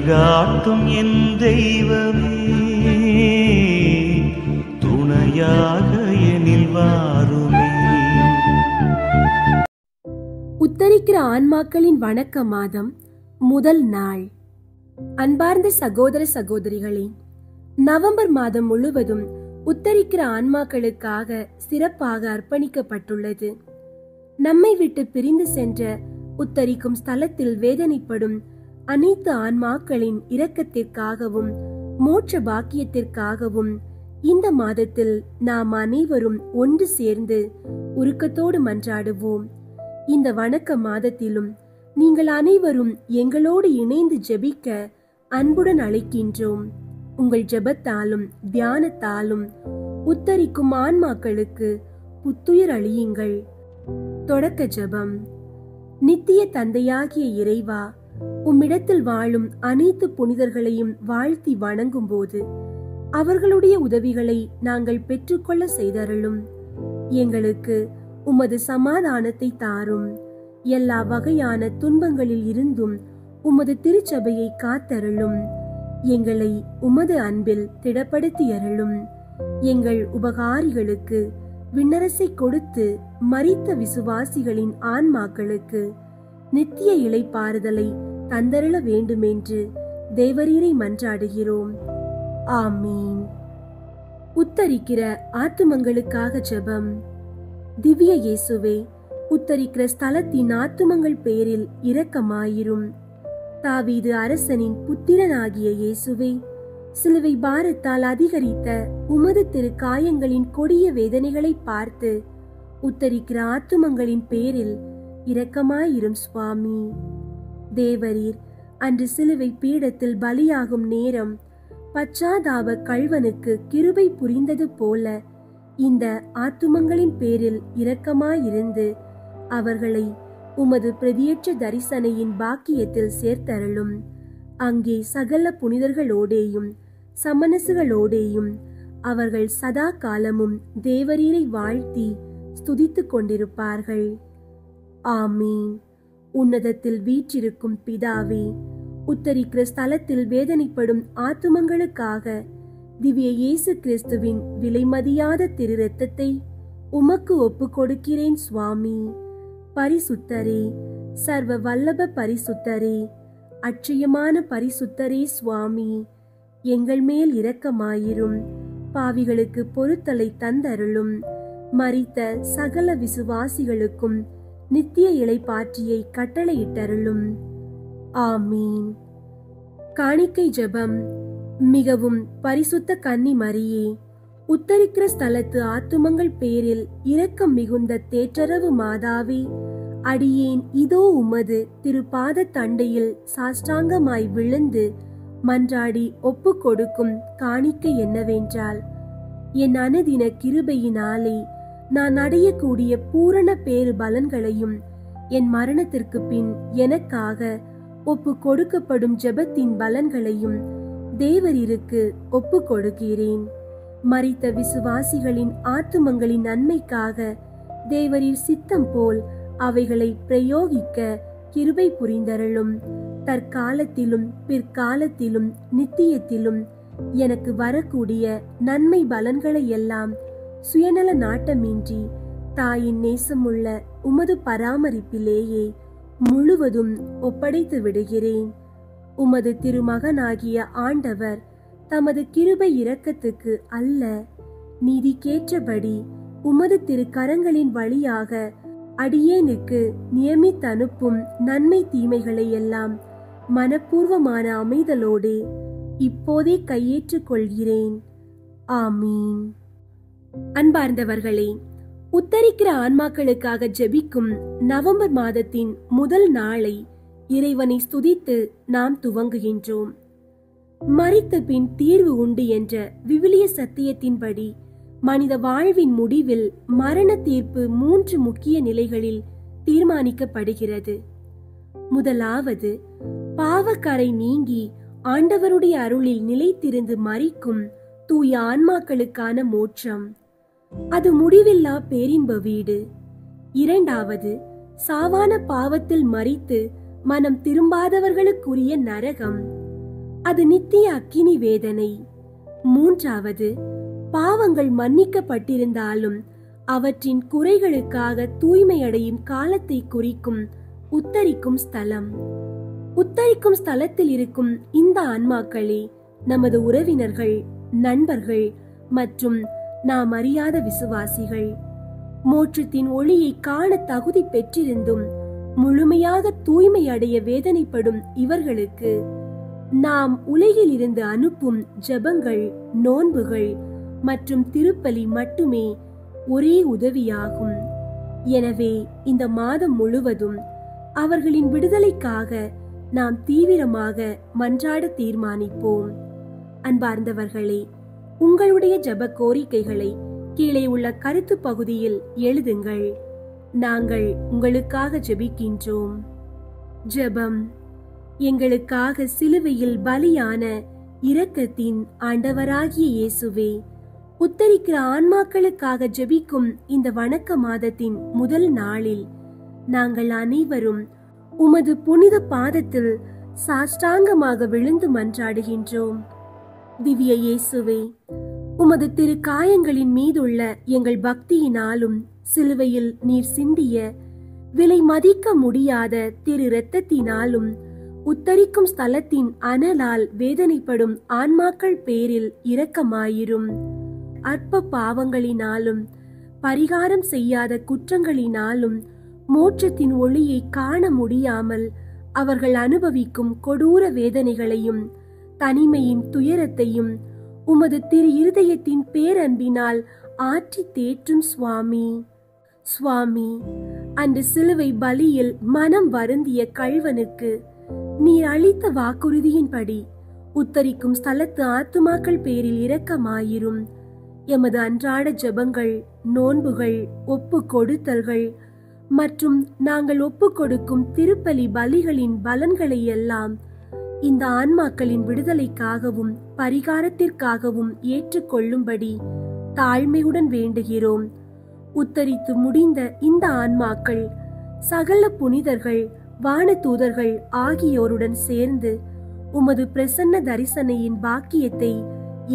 வழிகாட்டும் என் தெய்வமே, துணையாக எனில் வாருமே. உத்தரிக்கிற ஆன்மாக்களின் வணக்க மாதம் முதல் நாள். அன்பார்ந்த சகோதர சகோதரிகளே, நவம்பர் மாதம் முழுவதும் உத்தரிக்கிற ஆன்மாக்களுக்காக சிறப்பாக அர்ப்பணிக்கப்பட்டுள்ளது. நம்மை விட்டு பிரிந்து சென்ற உத்தரிக்கும் ஸ்தலத்தில் வேதனைப்படும் அனைத்து ஆன்மாக்களின் இரக்கத்திற்காகவும் மோட்ச பாக்கியத்திற்காகவும் இந்த மாதத்தில் நாம் அனைவரும் ஒன்று சேர்ந்து உருக்கத்தோடு மன்றாடுவோம். இந்த வணக்க மாதத்திலும் நீங்கள் அனைவரும் எங்களோடு இணைந்து ஜெபிக்க அன்புடன் அழைக்கின்றோம். உங்கள் ஜெபத்தாலும் தியானத்தாலும் உத்தரிக்கும் ஆன்மாக்களுக்கு புத்துயிர் அளியுங்கள். தொடக்க ஜெபம். நித்திய தந்தையாகிய இறைவா, உம்மிடத்தில் வாழும் அனைத்து புனிதர்களையும் வாழ்த்தி வணங்கும் போது அவர்களுடைய உதவிகளை நாங்கள் பெற்றுக்கொள்ள செய்தருளும். எங்களுக்கு உமது சமாதானத்தை தாரும். எல்லா வகையான துன்பங்களில் இருந்தும் உமது திருச்சபையை காத்தருளும். எங்களை உமது அன்பில் திடப்படுத்தி அருளும். எங்கள் உபகாரிகளுக்கு விண்ணரசை கொடுத்து மரித்த விசுவாசிகளின் ஆன்மாக்களுக்கு நித்திய இளைப்பாறுதலை தந்தருள வேண்டுமென்று தேவரீரை மன்றாடுகிறோம். ஆமீன். உத்தரிக்கிற ஆத்துமங்களுக்காக ஜெபம். திவ்ய இயேசுவே, உத்தரிக்கிற ஸ்தலத்தின் ஆத்துமங்கள் பேரில் இரக்கமாயிரும். தாவீது அரசனின் புத்திரனாகிய இயேசுவே, சிலுவை பாரத்தால் அதிகரித்த உமது திரு காயங்களின் கொடிய வேதனைகளை பார்த்து உத்தரிக்கிற ஆத்துமங்களின் பேரில் இரக்கமாயிரும் சுவாமி. தேவரீர் அன்று சிலுவை பீடத்தில் பலியாகும் நேரம் பச்சாதாப கள்வனுக்கு கிருபை புரிந்தது போல இந்த ஆத்துமங்களின் பேரில் இரக்கமாயிருந்து அவர்களை உமது பிரதியேற்ற தரிசனையின் பாக்கியத்தில் சேர்த்தருளும். அங்கே சகல புனிதர்களோடேயும் சமணசுகளோடேயும் அவர்கள் சதா காலமும் தேவரீரை வாழ்த்தி ஸ்துதித்துக் கொண்டிருப்பார்கள். ஆமீன். உன்னதத்தில் வீற்றிருக்கும் பிதாவே, உத்தரிக்கிற ஸ்தலத்தில் வேதனைப்படும் ஆத்துமங்களுக்காக திவ்ய இயேசு கிறிஸ்துவின் விலைமதியாத திரு இரத்தத்தை உமக்கு ஒப்பு கொடுக்கிறேன் சுவாமி. பரிசுத்தரே, சர்வ வல்லப பரிசுத்தரே, அட்சயமான பரிசுத்தரே சுவாமி, எங்கள் மேல் இரக்கமாயிரும். பாவிகளுக்கு பொறுத்தலை தந்தருளும். மரித்த சகல விசுவாசிகளுக்கும் நித்திய இளைப்பாற்றியை கட்டளையிட்டருளும். ஆமீன். காணிக்கை ஜெபம். மிகவும் பரிசுத்த கன்னி மரியே, உத்தரிக்கிற ஸ்தலத்து ஆத்துமங்கள் பேரில் இரக்கம் மிகுந்த தேற்றரவு மாதாவே, அடியேன் இதோ உமது திருப்பாத தண்டையில் சாஷ்டாங்கமாய் விழுந்து மன்றாடி ஒப்பு கொடுக்கும் காணிக்கை என்னவென்றால், என் அனுதின கிருபையினாலே நான் அடையக்கூடிய பூரண பேறு பலன்களையும் என் மரணத்திற்கு பின் எனக்காக ஒப்பு கொடுக்கப்படும் ஜெபத்தின் பலன்களையும் தேவரீருக்கு ஒப்பு கொடுக்கிறேன். மரித்த விசுவாசிகளின் ஆத்துமங்களின் நன்மைக்காக தேவரீர் சித்தம் போல் அவைகளை பிரயோகிக்க கிருபை புரிந்தருளும். தற்காலத்திலும் பிற்காலத்திலும் நித்தியத்திலும் எனக்கு வரக்கூடிய நன்மை பலன்களை எல்லாம் சுயநல நாட்டமின்றி தாயின் நேசமுள்ள உமது பராமரிப்பிலேயே முழுவதும் ஒப்படைத்து விடுகிறேன். உமது திருமகனாகிய ஆண்டவர் தமது கிருபை இரக்கத்துக்கு அல்ல, நீதிக்கேற்றபடி உமது திரு கரங்களின் வழியாக அடியேனுக்கு நியமித்தனுப்பும் நன்மை தீமைகளை எல்லாம் மனப்பூர்வமான அமைதலோடு இப்போதே கையேற்றுக் கொள்கிறேன். ஆமீன். அன்பார்ந்தவர்களே, உத்தரிக்கிற ஆன்மாக்களுக்காக ஜெபிக்கும் நவம்பர் மாதத்தின் முதல் நாளை இறைவனை ஸ்துதித்து நாம் துவங்குகின்றோம். மரித்த பின் தீர்வு உண்டு என்ற விவிலிய சத்தியத்தின்படி மனித வாழ்வின் முடிவில் மரண தீர்ப்பு 3 முக்கிய நிலைகளில் தீர்மானிக்கப்படுகிறது. முதலாவது, பாவக்கரை நீங்கி ஆண்டவருடைய அருளில் நிலைத்திருந்து மரிக்கும் தூய ஆன்மாக்களுக்கான மோட்சம். அது முடிவில்லா பேரின்ப வீடு. இரண்டாவது, சாவான பாவத்தில் மரித்து மனம் திரும்பாதவர்களுக்குரிய நரகம். அது நித்திய அக்கினி வேதனை. மூன்றாவது, பாவங்கள் மன்னிக்கப்பட்டிருந்தாலும் அவற்றின் குறைகளுக்காக தூய்மையடையும் காலத்தை குறிக்கும் உத்தரிக்கும் ஸ்தலம். உத்தரிக்கும் ஸ்தலத்தில் இருக்கும் இந்த ஆன்மாக்களே நமது உறவினர்கள், நண்பர்கள் மற்றும் நாம் அறியாத விசுவாசிகள். மோட்சத்தின் ஒளியை காண தகுதி பெற்றிருந்தும் முழுமையாக தூய்மை அடைய வேதனைப்படும் இவர்களுக்கு நாம் உலகில் இருந்து அனுப்பும் ஜெபங்கள், நோன்புகள் மற்றும் திருப்பலி மட்டுமே ஒரே உதவியாகும். எனவே இந்த மாதம் முழுவதும் அவர்களின் விடுதலைக்காக நாம் தீவிரமாக மன்றாட தீர்மானிப்போம். அன்பார்ந்தவர்களே, உங்களுடைய ஜெப கோரிக்கைகளை கீழே உள்ள கருத்து பகுதியில் எழுதுங்கள். நாங்கள் உங்களுக்காக ஜெபிக்கின்றோம். ஜெபம். எங்களுக்காக சிலுவையில் பலியான இரக்கத்தின் ஆண்டவராகிய இயேசுவே, உத்தரிக்கிற ஆன்மாக்களுக்காக ஜெபிக்கும் இந்த வணக்க மாதத்தின் முதல் நாளில் நாங்கள் அனைவரும் உமது புனித பாதத்தில் சாஷ்டாங்கமாக விழுந்து மன்றாடுகின்றோம். திவ்ய இயேசுவே, உமது திரு காயங்களின் மீதுள்ள எங்கள் பக்தியினாலும் சிலுவையில் நீர் சிந்திய விலை மதிக்க முடியாத திரு இரத்தத்தினாலும் உத்தரிக்கும் ஸ்தலத்தின் அனலால் வேதனைப்படும் ஆன்மாக்கள் பேரில் இரக்கமாயிரும். அற்ப பாவங்களினாலும் பரிகாரம் செய்யாத குற்றங்களினாலும் மோட்சத்தின் ஒளியை காண முடியாமல் அவர்கள் அனுபவிக்கும் கொடூர வேதனைகளையும் தனிமையின் துயரத்தையும் உமது திரு இருதயத்தின் பேரன்பினால் ஆற்றி தேற்றும் சுவாமி. சுவாமி, அன்று சிலுவை பலியில் மனம் வருந்திய கள்வனுக்கு நீர் அளித்த வாக்குறுதியின்படி உத்தரிக்கும் ஸ்தலத்து ஆத்துமாக்கள் பேரில் இரக்கமாயிரும். எமது அன்றாட ஜெபங்கள், நோன்புகள், ஒப்பு கொடுத்தல்கள் மற்றும் நாங்கள் ஒப்பு கொடுக்கும் திருப்பலி பலிகளின் பலன்களை எல்லாம் இந்த ஆன்மாக்களின் விடுதலைக்காகவும் பரிகாரத்திற்காகவும் ஏற்றுக்கொள்ளும்படி தாழ்மையுடன் வேண்டுகிறோம். உத்தரித்து முடிந்த இந்த ஆன்மாக்கள் சகல புனிதர்கள், வானதூதர்கள் ஆகியோருடன் சேர்ந்து உமது பிரசன்ன தரிசனையின் பாக்கியத்தை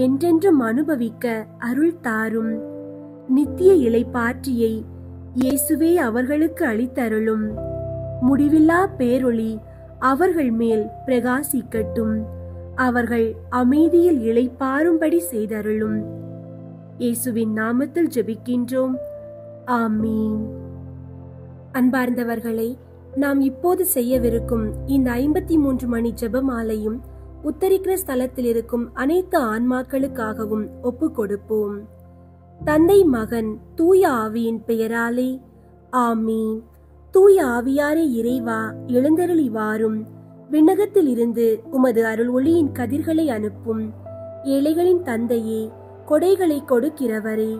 என்றென்றும் அனுபவிக்க அருள் தாரும். நித்திய இளைப்பாற்றியை இயேசுவே அவர்களுக்கு அளித்தருளும். முடிவில்லா பேரொளி அவர்கள் மேல் பிரகாசிக்கட்டும். அவர்கள் அமைதியில் இளைப்பாறும்படி செய்தருளும். இயேசுவின் நாமத்தில் ஜெபிக்கின்றோம். ஆமீன். அன்பார்ந்தவர்களே, நாம் இப்போது செய்யவிருக்கும் இந்த 53 மணி ஜெபமாலையும் உத்தரிக்கிற ஸ்தலத்தில் இருக்கும் அனைத்து ஆன்மாக்களுக்காகவும் ஒப்பு கொடுப்போம். தந்தை, மகன், தூய ஆவியின் பெயராலே ஆமீன். தூய ஆவியாரே இறைவா, எழுந்தருளி வாரும். விண்ணகத்தில் இருந்து உமது அருள் ஒளியின் கதிர்களை அனுப்பும். ஏழைகளின் தந்தையே, கொடைகளை கொடுக்கிறவரே,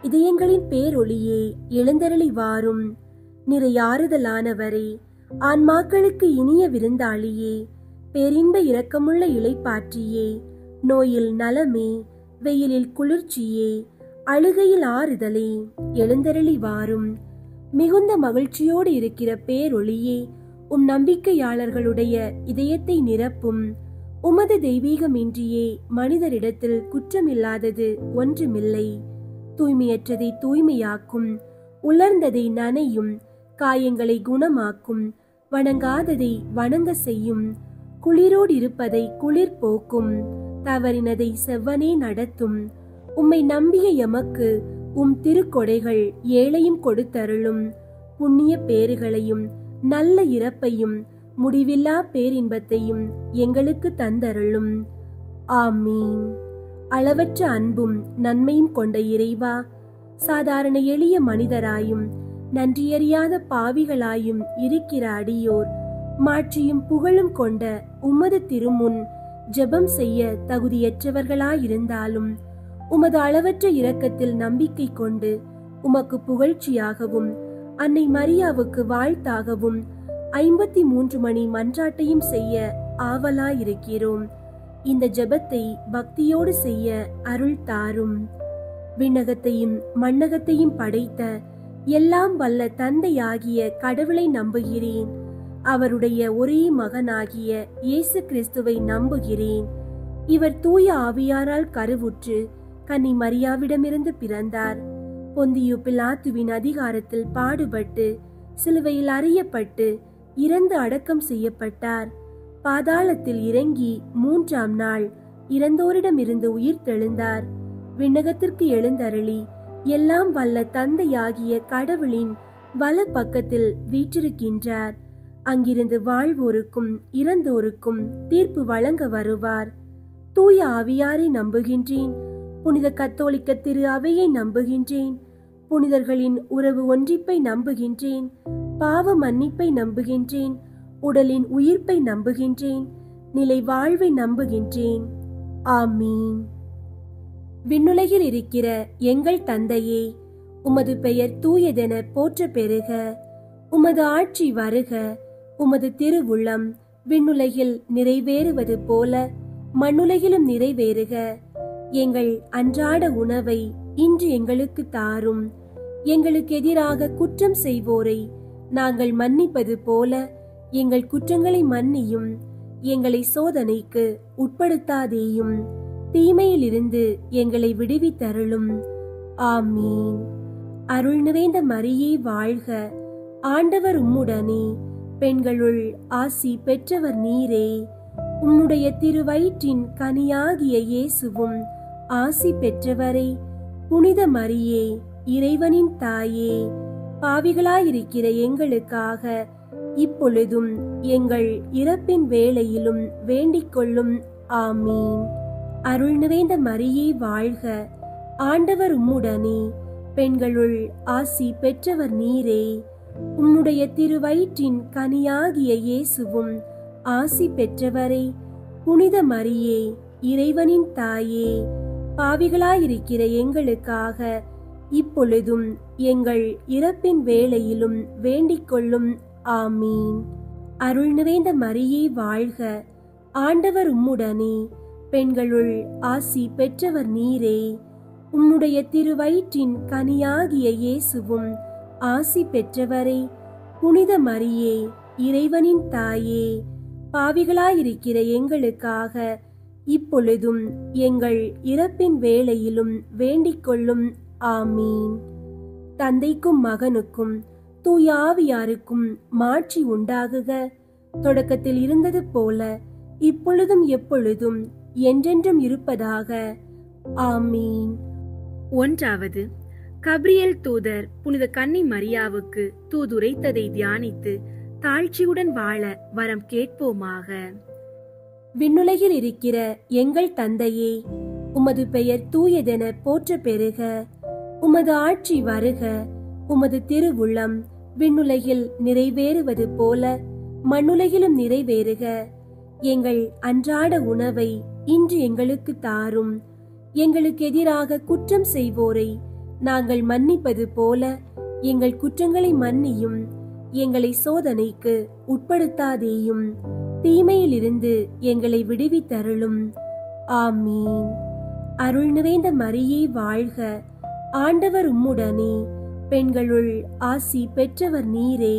இதயங்களின் பேரொளியே, எழுந்தருளி வாரும். நிறையாறுதலானவரே, ஆன்மாக்களுக்கு இனிய விருந்தாளியே, பேரின்ப இரக்கமுள்ள இளைப்பாற்றியே, நோயில் நலமே, வெயிலில் குளிர்ச்சியே, அழுகையில் ஆறுதலே, எழுந்தருளி வாரும். மிகுந்த மகிழ்ச்சியோடு இருக்கிற பேரொளியே, உம் நம்பிக்கையாளர்களுடைய இதயத்தை நிரப்பும். உமது தெய்வீகமின்றியே மனிதரிடத்தில் குற்றமில்லாதது ஒன்றுமில்லை. தூய்மையற்றதை தூய்மையாக்கும், உலர்ந்ததை நனையும், காயங்களை குணமாக்கும், வணங்காததை வணங்க செய்யும், குளிரோடு இருப்பதை குளிர் போக்கும், தவறினதை செவ்வனே நடத்தும். உம்மை நம்பிய எமக்கு உம் திருக்கொடைகள் ஏழையும் கொடுத்தருளும். புண்ணிய பேறுகளையும் நல்ல இறப்பையும் முடிவில்லா பேரின்பத்தையும் எங்களுக்கு தந்தருளும். ஆமீன். அளவற்ற அன்பும் நன்மையும் கொண்ட இறைவா, சாதாரண எளிய மனிதராயும் நன்றியறியாத பாவிகளாயும் இருக்கிற அடியோர் மாட்சியும் புகழும் கொண்ட உமது திருமுன் ஜெபம் செய்ய தகுதியற்றவர்களாயிருந்தாலும் உமது அளவற்ற இரக்கத்தில் நம்பிக்கை கொண்டு உமக்கு புகழ்ச்சியாகவும் அன்னை மரியாவுக்கு வாழ்த்தாகவும் 53 மணி மன்றாட்டையும் செய்ய ஆவலாயிருக்கிறோம். இந்த ஜெபத்தை பக்தியோடு செய்ய அருள் தாரும். விண்ணகத்தையும் மண்ணகத்தையும் படைத்த எல்லாம் வல்ல தந்தையாகிய கடவுளை நம்புகிறேன். அவருடைய ஒரே மகனாகிய இயேசு கிறிஸ்துவை நம்புகிறேன். இவர் தூய ஆவியாரால் கருவுற்று கன்னி மரியாவிடமிருந்து பிறந்தார். பொந்தியு பிலாத்துவின் அதிகாரத்தில் பாடுபட்டு சிலுவையில் அறையப்பட்டு இறந்து அடக்கம் செய்யப்பட்டார். பாதாளத்தில் இறங்கி 3ஆம் நாள் இறந்தோரிடமிருந்து உயிர் தெழுந்தார். விண்ணகத்திற்கு எழுந்தருளி எல்லாம் வல்ல தந்தையாகிய கடவுளின் வல பக்கத்தில் வீற்றிருக்கின்றார். அங்கிருந்து வாழ்வோருக்கும் இறந்தோருக்கும் தீர்ப்பு வழங்க வருவார். தூய ஆவியாரை நம்புகின்றேன். புனித கத்தோலிக்க திரு அவையை நம்புகின்றேன். புனிதர்களின் உறவு ஒன்றிப்பை நம்புகின்றேன். பாவ மன்னிப்பை நம்புகின்றேன். உடலின் உயிர்ப்பை நம்புகின்றேன். நிலை வாழ்வை நம்புகின்றேன். ஆமீன். விண்ணுலகில் இருக்கிற எங்கள் தந்தையே, உமது பெயர் தூயதென போற்ற பெறுக. உமது ஆட்சி வருக. உமது திருவுள்ளம் விண்ணுலகில் நிறைவேறுவது போல மண்ணுலகிலும் நிறைவேறுக. எங்கள் அன்றாட உணவை இன்று எங்களுக்கு தாரும். எங்களுக்கு எதிராக குற்றம் செய்வோரை நாங்கள் மன்னிப்பது போல எங்கள் குற்றங்களை மன்னியும். எங்களை சோதனைக்கு உட்படுத்தாதேயும், தீமையிலிருந்து எங்களை விடுவித்தருளும். ஆமீன். அருள் நிறைந்த மரியே வாழ்க. ஆண்டவர் உம்முடனே, பெண்களுள் ஆசி பெற்றவர் நீரே. உம்முடைய திருவயிற்றின் கனியாகிய இயேசுவும் ஆசி பெற்றவரே. புனித மரியே, இறைவனின் தாயே, பாவிகளாயிருக்கிற எங்களுக்காக இப்பொழுதும் எங்கள் இறப்பின் வேளையிலும் வேண்டிக் கொள்ளும். ஆமீன். அருள் நிறைந்த மரியே வாழ்க. ஆண்டவர் உம்முடனே, பெண்களுள் ஆசி பெற்றவர் நீரே. உம்முடைய திருவயிற்றின் கனியாகிய இயேசுவும் ஆசி பெற்றவரே. புனித மரியே, இறைவனின் தாயே, பாவிகளாயிருக்கிற எங்களுக்காக இப்பொழுதும் எங்கள் இறப்பின் வேளையிலும் வேண்டிக் கொள்ளும். ஆமீன். அருள் நிறைந்த மரியே வாழ்க. ஆண்டவர் உம்முடனே, பெண்களுள் ஆசி பெற்றவர் நீரே. உம்முடைய திருவயிற்றின் கனியாகிய இயேசுவும் ஆசி பெற்றவரே. புனித மரியே, இறைவனின் தாயே, பாவிகளாயிருக்கிற எங்களுக்காக இப்பொழுதும் எங்கள் இறப்பின் வேளையிலும் வேண்டிக் கொள்ளும். ஆமீன். தந்தைக்கும் மகனுக்கும் தூய ஆவியாருக்கும் மாட்சி உண்டாகுக. தொடக்கத்தில் இருந்தது போல இப்பொழுதும் எப்பொழுதும் என்றென்றும் இருப்பதாக. ஆமீன். 1. கப்ரியேல் தூதர் புனித கன்னி மரியாவுக்கு தூதுரைத்ததை தியானித்து தாழ்ச்சியுடன் வாழ வரம் கேட்போமாக. விண்ணுலகில் இருக்கிற எங்கள் தந்தையே, உமது பெயர் தூயதென போற்ற பெறுக. உமது ஆட்சி வருக. உமது திருவுள்ளம் விண்ணுலகில் நிறைவேறுவது போல மண்ணுலகிலும் நிறைவேறுக. எங்கள் அன்றாட உணவை இன்று எங்களுக்கு தாரும். எங்களுக்கு எதிராக குற்றம் செய்வோரை நாங்கள் மன்னிப்பது போல எங்கள் குற்றங்களை மன்னியும். எங்களை சோதனைக்கு உட்படுத்தாதேயும், தீமையிலிருந்து எங்களை விடுவித்தருளும். ஆமீன். அருள் நிறைந்த மரியே வாழ்க. ஆண்டவர் உம்முடனே, பெண்களுள் ஆசி பெற்றவர் நீரே.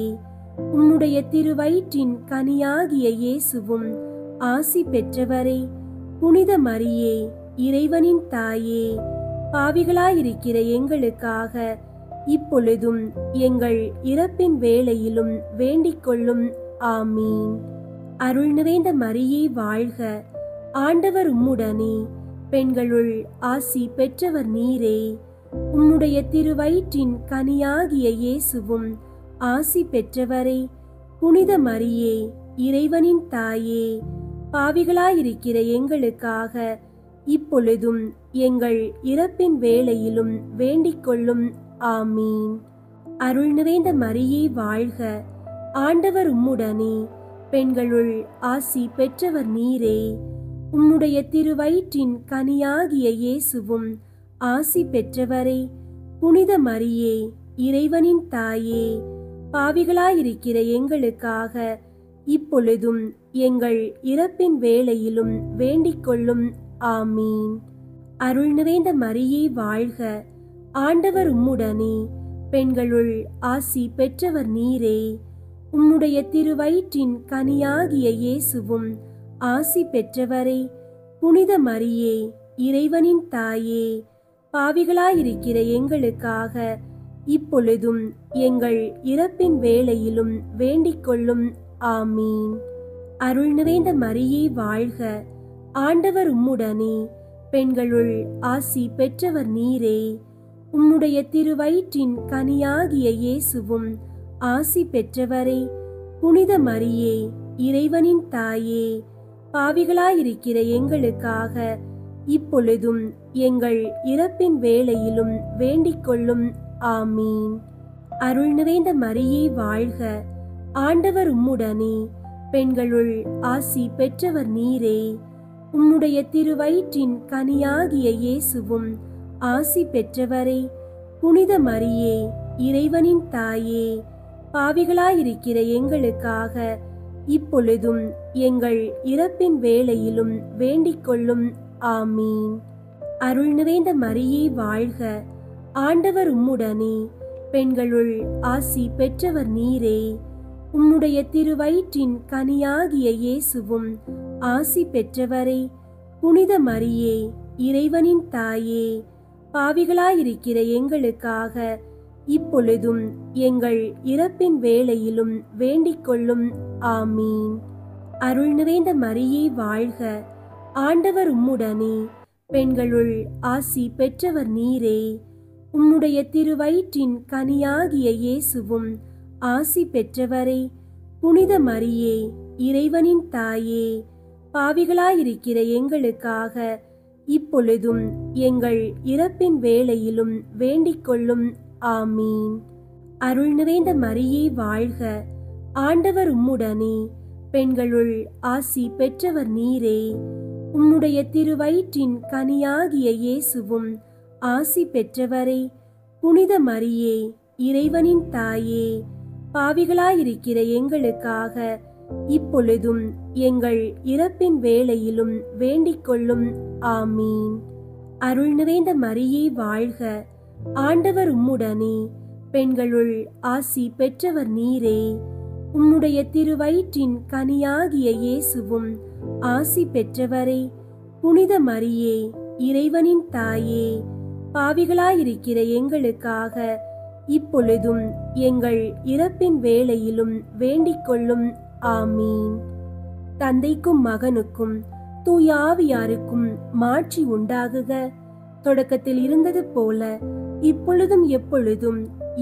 உம்முடைய திருவயிற்றின் கனியாகிய இயேசுவும் ஆசி பெற்றவரே. புனித மரியே, இறைவனின் தாயே, பாவிகளாயிருக்கிற எங்களுக்காக இப்பொழுதும் எங்கள் இறப்பின் வேளையிலும் வேண்டிக் கொள்ளும். ஆமீன். அருள் நிறைந்த மரியே வாழ்க. ஆண்டவர் உம்முடனே, பெண்களுள் ஆசி பெற்றவர் நீரே. உம்முடைய திருவயிற்றின் கனியாகிய இயேசுவும் ஆசி பெற்றவரே. புனித மரியே, இறைவனின் தாயே, பாவிகளாயிருக்கிற எங்களுக்காக இப்பொழுதும் எங்கள் இறப்பின் வேளையிலும் வேண்டிக் கொள்ளும். ஆமீன். அருள் நிறைந்த மரியே வாழ்க. ஆண்டவர் உம்முடனே, பெண்களுள் ஆசி பெற்றவர் நீரே. உம்முடைய திருவயிற்றின் கனியாகிய இயேசுவும் ஆசி பெற்றவரே. புனித மரியே, இறைவனின் தாயே, பாவிகளாயிருக்கிற எங்களுக்காக இப்பொழுதும் எங்கள் இறப்பின் வேளையிலும் வேண்டிக் கொள்ளும். ஆமீன். அருள் நிறைந்த மரியே வாழ்க. ஆண்டவர் உம்முடனே, பெண்களுள் ஆசி பெற்றவர் நீரே. உம்முடைய திருவயிற்றின் கனியாகிய இயேசுவும் ஆசி பெற்றவரே. புனித மரியே, இறைவனின் தாயே, பாவிகளாயிருக்கிற எங்களுக்காக இப்பொழுதும் எங்கள் இறப்பின் வேளையிலும் வேண்டிக் கொள்ளும். ஆமீன். அருள் நிறைந்த மரியே வாழ்க, ஆண்டவர் உம்முடனே, பெண்களுள் ஆசி பெற்றவர் நீரே. உம்முடைய திருவயிற்றின் கனியாகிய இயேசுவும் ஆசி பெற்றவரே. புனித மரியே, இறைவனின் தாயே, பாவிகளாயிருக்கிற எங்களுக்காக இப்பொழுதும் எங்கள் இறப்பின் வேளையிலும் வேண்டிக் கொள்ளும். ஆமீன். அருள் நிறைந்த மரியே வாழ்க, ஆண்டவர் உம்முடனே, பெண்களுள் ஆசி பெற்றவர் நீரே. உம்முடைய திருவயிற்றின் கனியாகிய இயேசுவும் ஆசி பெற்றவரே. புனித மரியே, இறைவனின் தாயே, பாவிகளாயிருக்கிற எங்களுக்காக இப்பொழுதும் எங்கள் இறப்பின் வேளையிலும் வேண்டிக் கொள்ளும். ஆமீன். அருள் நிறைந்த மரியே வாழ்க, ஆண்டவர் உம்முடனே, பெண்களுள் ஆசி பெற்றவர் நீரே. உம்முடைய திருவயிற்றின் கனியாகிய இயேசுவும் ஆசி பெற்றவரே. புனித மரியே, இறைவனின் தாயே, பாவிகளாயிருக்கிற எங்களுக்காக இப்பொழுதும் எங்கள் இறப்பின் வேளையிலும் வேண்டிக் கொள்ளும். ஆமீன். அருள் நிறைந்த மரியே வாழ்க, ஆண்டவர் உம்முடனே, பெண்களுள் ஆசி பெற்றவர் நீரே. உம்முடைய திருவயிற்றின் கனியாகிய இயேசுவும் ஆசி பெற்றவரே. புனித மரியே, இறைவனின் தாயே, பாவிகளாயிருக்கிற எங்களுக்காக இப்பொழுதும் எங்கள் இறப்பின் வேளையிலும் வேண்டிக் கொள்ளும். ஆமீன். அருள் நிறைந்த மரியே வாழ்க, ஆண்டவர் உம்முடனே, பெண்களுள் ஆசி பெற்றவர் நீரே. உம்முடைய திருவயிற்றின் கனியாகிய இயேசுவும் ஆசி பெற்றவரே. புனித மரியே, இறைவனின் தாயே, பாவிகளாயிருக்கிற எங்களுக்காக இப்பொழுதும் எங்கள் இறப்பின் வேளையிலும் வேண்டிக் கொள்ளும். ஆமீன். அருள் நிறைந்த மரியே வாழ்க, ஆண்டவர் உம்முடனே, பெண்களுள் ஆசி பெற்றவர் நீரே. உம்முடைய திருவயிற்றின் கனியாகிய இயேசுவும் ஆசி பெற்றவரே. புனித மரியே, இறைவனின் தாயே, பாவிகளாயிருக்கிற எங்களுக்காக இப்பொழுதும் எங்கள் இறப்பின் வேளையிலும் வேண்டிக் கொள்ளும். ஆமீன். தந்தைக்கும் மகனுக்கும் தூய ஆவியாருக்கும் மாட்சி உண்டாகுக. தொடக்கத்தில் இருந்தது போல இப்பொழுதும் எப்பொழுதும்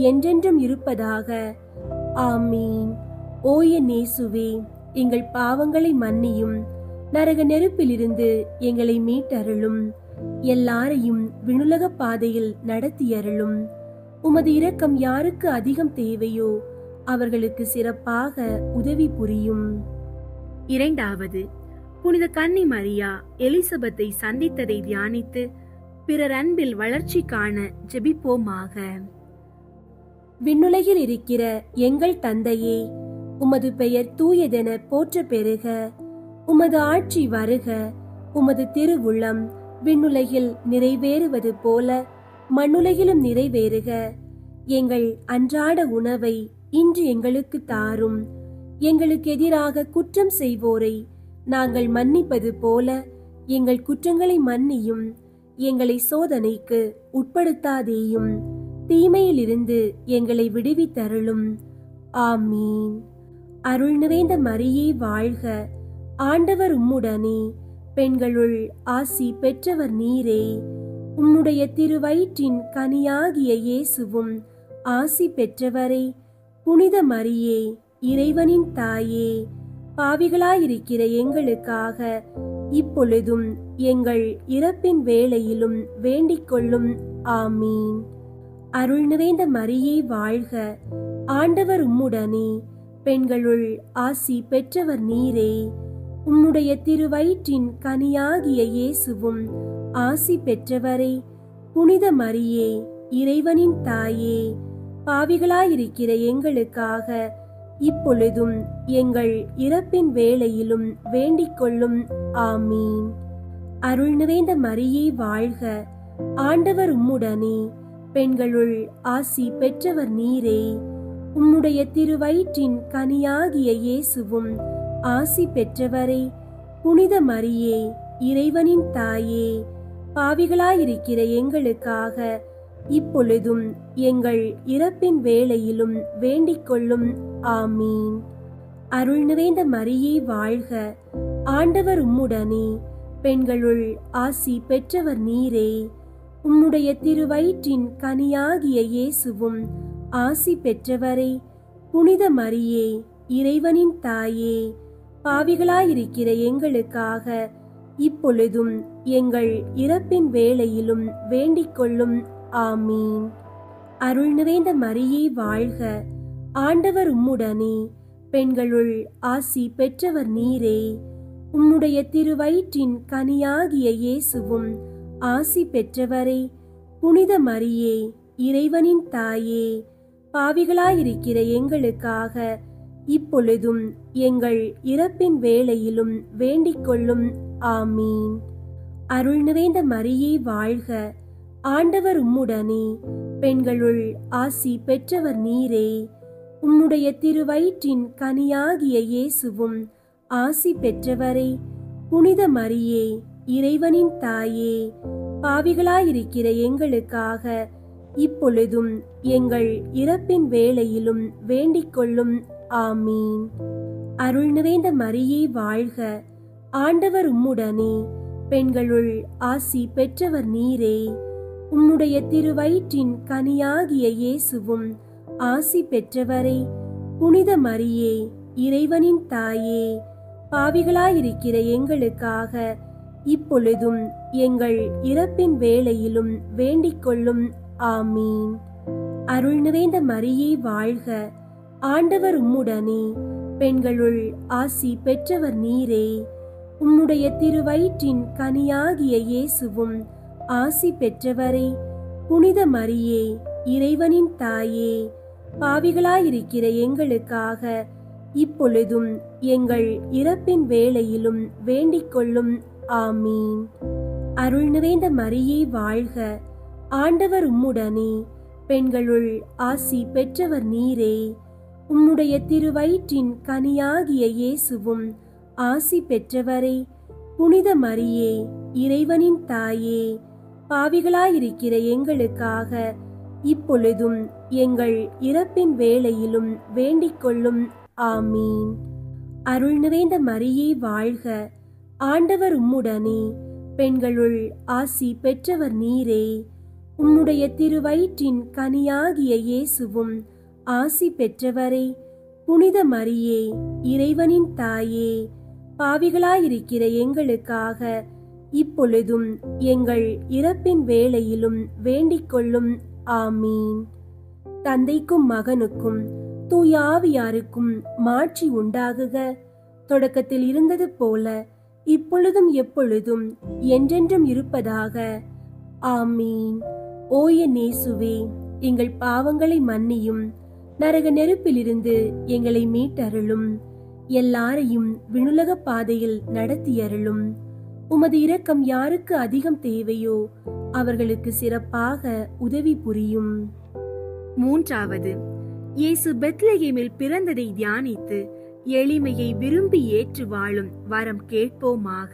என்றென்றும் இருப்பதாக. ஆமீன். ஓ என் இயேசுவே, எங்கள் பாவங்களை மன்னியும், நரக நெருப்பிலிருந்து எங்களை மீட்டருளும், எல்லாரையும் விண்ணுலக பாதையில் நடத்தியருளும். உமது இரக்கம் யாருக்கு அதிகம் தேவையோ அவர்களுக்கு சிறப்பாக உதவி புரியும். இரண்டாவது, புனித கன்னி மரியா எலிசபெத்தை சந்தித்ததை தியானித்து பிறர் அன்பில் வளர்ச்சி காண ஜெபிப்போமாக. விண்ணுலகில் இருக்கிற எங்கள் தந்தையே, உமது பெயர் தூயதென போற்ற பெறுக. உமது ஆட்சி வருக. உமது திருவுள்ளம் விண்ணுலகில் நிறைவேறுவது போல மண்ணுலகிலும் நிறைவேறுக. எங்கள் அன்றாட உணவை இன்று எங்களுக்கு தாரும். எங்களுக்கு எதிராக குற்றம் செய்வோரை நாங்கள் மன்னிப்பது போல எங்கள் குற்றங்களை மன்னியும். எங்களை சோதனைக்கு உட்படுத்தாதேயும், தீமையிலிருந்து எங்களை விடுவித்தருளும். ஆமீன். அருள் நிறைந்த மரியே வாழ்க, ஆண்டவர் உம்முடனே, பெண்களுள் ஆசி பெற்றவர் நீரே. உம்முடைய திருவயிற்றின் கனியாகிய இயேசுவும் ஆசி பெற்றவரே. புனித மரியே, இறைவனின் தாயே, பாவிகளாயிருக்கிற எங்களுக்காக இப்பொழுதும் எங்கள் இறப்பின் வேளையிலும் வேண்டிக் கொள்ளும். ஆமீன். அருள் நிறைந்த மரியே வாழ்க, ஆண்டவர் உம்முடனே, பெண்களுள் ஆசி பெற்றவர் நீரே. உம்முடைய திருவயிற்றின் கனியாகிய இயேசுவும் ஆசி பெற்றவரே. புனித மரியே, இறைவனின் தாயே, பாவிகளாயிருக்கிற எங்களுக்காக இப்பொழுதும் எங்கள் இறப்பின் வேளையிலும் வேண்டிக் கொள்ளும். ஆமீன். அருள் நிறைந்த மரியே வாழ்க, ஆண்டவர் உம்முடனே, பெண்களுள் ஆசி பெற்றவர் நீரே. உம்முடைய திருவயிற்றின் கனியாகிய இயேசுவும் ஆசி பெற்றவரே. புனித மரியே, இறைவனின் தாயே, பாவிகளாயிருக்கிற எங்களுக்காக இப்பொழுதும் எங்கள் இறப்பின் வேளையிலும் வேண்டிக் கொள்ளும். ஆமீன். அருள் நிறைந்த மரியே வாழ்க, ஆண்டவர் உம்முடனே, பெண்களுள் ஆசி பெற்றவர் நீரே. உம்முடைய திருவயிற்றின் கனியாகிய இயேசுவும் ஆசி பெற்றவரே. புனித மரியே, இறைவனின் தாயே, பாவிகளாயிருக்கிற எங்களுக்காக இப்பொழுதும் எங்கள் இறப்பின் வேளையிலும் வேண்டிக் கொள்ளும். ஆமீன். அருள் நிறைந்த மரியே வாழ்க, ஆண்டவர் உம்முடனே, பெண்களுள் ஆசி பெற்றவர் நீரே. உம்முடைய திருவயிற்றின் கனியாகிய இயேசுவும் ஆசி பெற்றவரே. புனித மரியே, இறைவனின் தாயே, பாவிகளாயிருக்கிற எங்களுக்காக இப்பொழுதும் எங்கள் இறப்பின் வேளையிலும் வேண்டிக் கொள்ளும். ஆமீன். அருள் நிறைந்த மரியே வாழ்க, ஆண்டவர் உம்முடனே, பெண்களுள் ஆசி பெற்றவர் நீரே. உம்முடைய திருவயிற்றின் கனியாகிய இயேசுவும் ஆசி பெற்றவரே. புனித மரியே, இறைவனின் தாயே, பாவிகளாயிருக்கிற எங்களுக்காக இப்பொழுதும் எங்கள் இறப்பின் வேளையிலும் வேண்டிக் கொள்ளும். ஆமீன். அருள் நிறைந்த மரியே வாழ்க, ஆண்டவர் உம்முடனே, பெண்களுள் ஆசி பெற்றவர் நீரே. உம்முடைய திருவயிற்றின் கனியாகிய இயேசுவும் ஆசி பெற்றவரே. புனித மரியே, இறைவனின் தாயே, பாவிகளாயிருக்கிற எங்களுக்காக இப்பொழுதும் எங்கள் இறப்பின் வேளையிலும் வேண்டிக் கொள்ளும். ஆமீன். அருள் நிறைந்த மரியே வாழ்க, ஆண்டவர் உம்முடனே, பெண்களுள் ஆசி பெற்றவர் நீரே. உம்முடைய திருவயிற்றின் கனியாகிய இயேசுவும் ஆசி பெற்றவரே. புனித மரியே, இறைவனின் தாயே, பாவிகளாயிருக்கிற எங்களுக்காக இப்பொழுதும் எங்கள் இறப்பின் வேளையிலும் வேண்டிக் கொள்ளும். ஆமீன். அருள் நிறைந்த மரியே வாழ்க, ஆண்டவர் உம்முடனே, பெண்களுள் ஆசி பெற்றவர் நீரே. உம்முடைய திருவயிற்றின் கனியாகிய இயேசுவும் ஆசி பெற்றவரே. புனித மரியே, இறைவனின் தாயே, பாவிகளாயிருக்கிற எங்களுக்காக இப்பொழுதும் எங்கள் இறப்பின் வேளையிலும் வேண்டிக் கொள்ளும். ஆமீன். அருள் நிறைந்த மரியே வாழ்க, ஆண்டவர் உம்முடனே, பெண்களுள் ஆசி பெற்றவர் நீரே. உம்முடைய திருவயிற்றின் கனியாகிய இயேசுவும் ஆசி பெற்றவரே. புனித மரியே, இறைவனின் தாயே, பாவிகளாயிருக்கிற எங்களுக்காக இப்பொழுதும் எங்கள் இறப்பின் வேளையிலும் வேண்டிக் கொள்ளும். ஆமீன். தந்தைக்கும் மகனுக்கும் தூய ஆவியாருக்கும் மாட்சி உண்டாகுக. தொடக்கத்தில் இருந்தது போல இப்பொழுதும் எப்பொழுதும் என்றென்றும் இருப்பதாக. ஆமீன். ஓய நேசுவே, எங்கள் பாவங்களை மன்னியும், நரக நெருப்பிலிருந்து எங்களை மீட்டருளும், எல்லாரையும் விண்ணுலக பாதையில் நடத்தியருளும். உமது இரக்கம் யாருக்கு அதிகம் தேவையோ அவர்களுக்கு சிறப்பாக உதவி புரியும். மூன்றாவது, இயேசு பெத்லகேமில் பிறந்ததை தியானித்து எளிமையை விரும்பி ஏற்று வாழும் வரம் கேட்போமாக.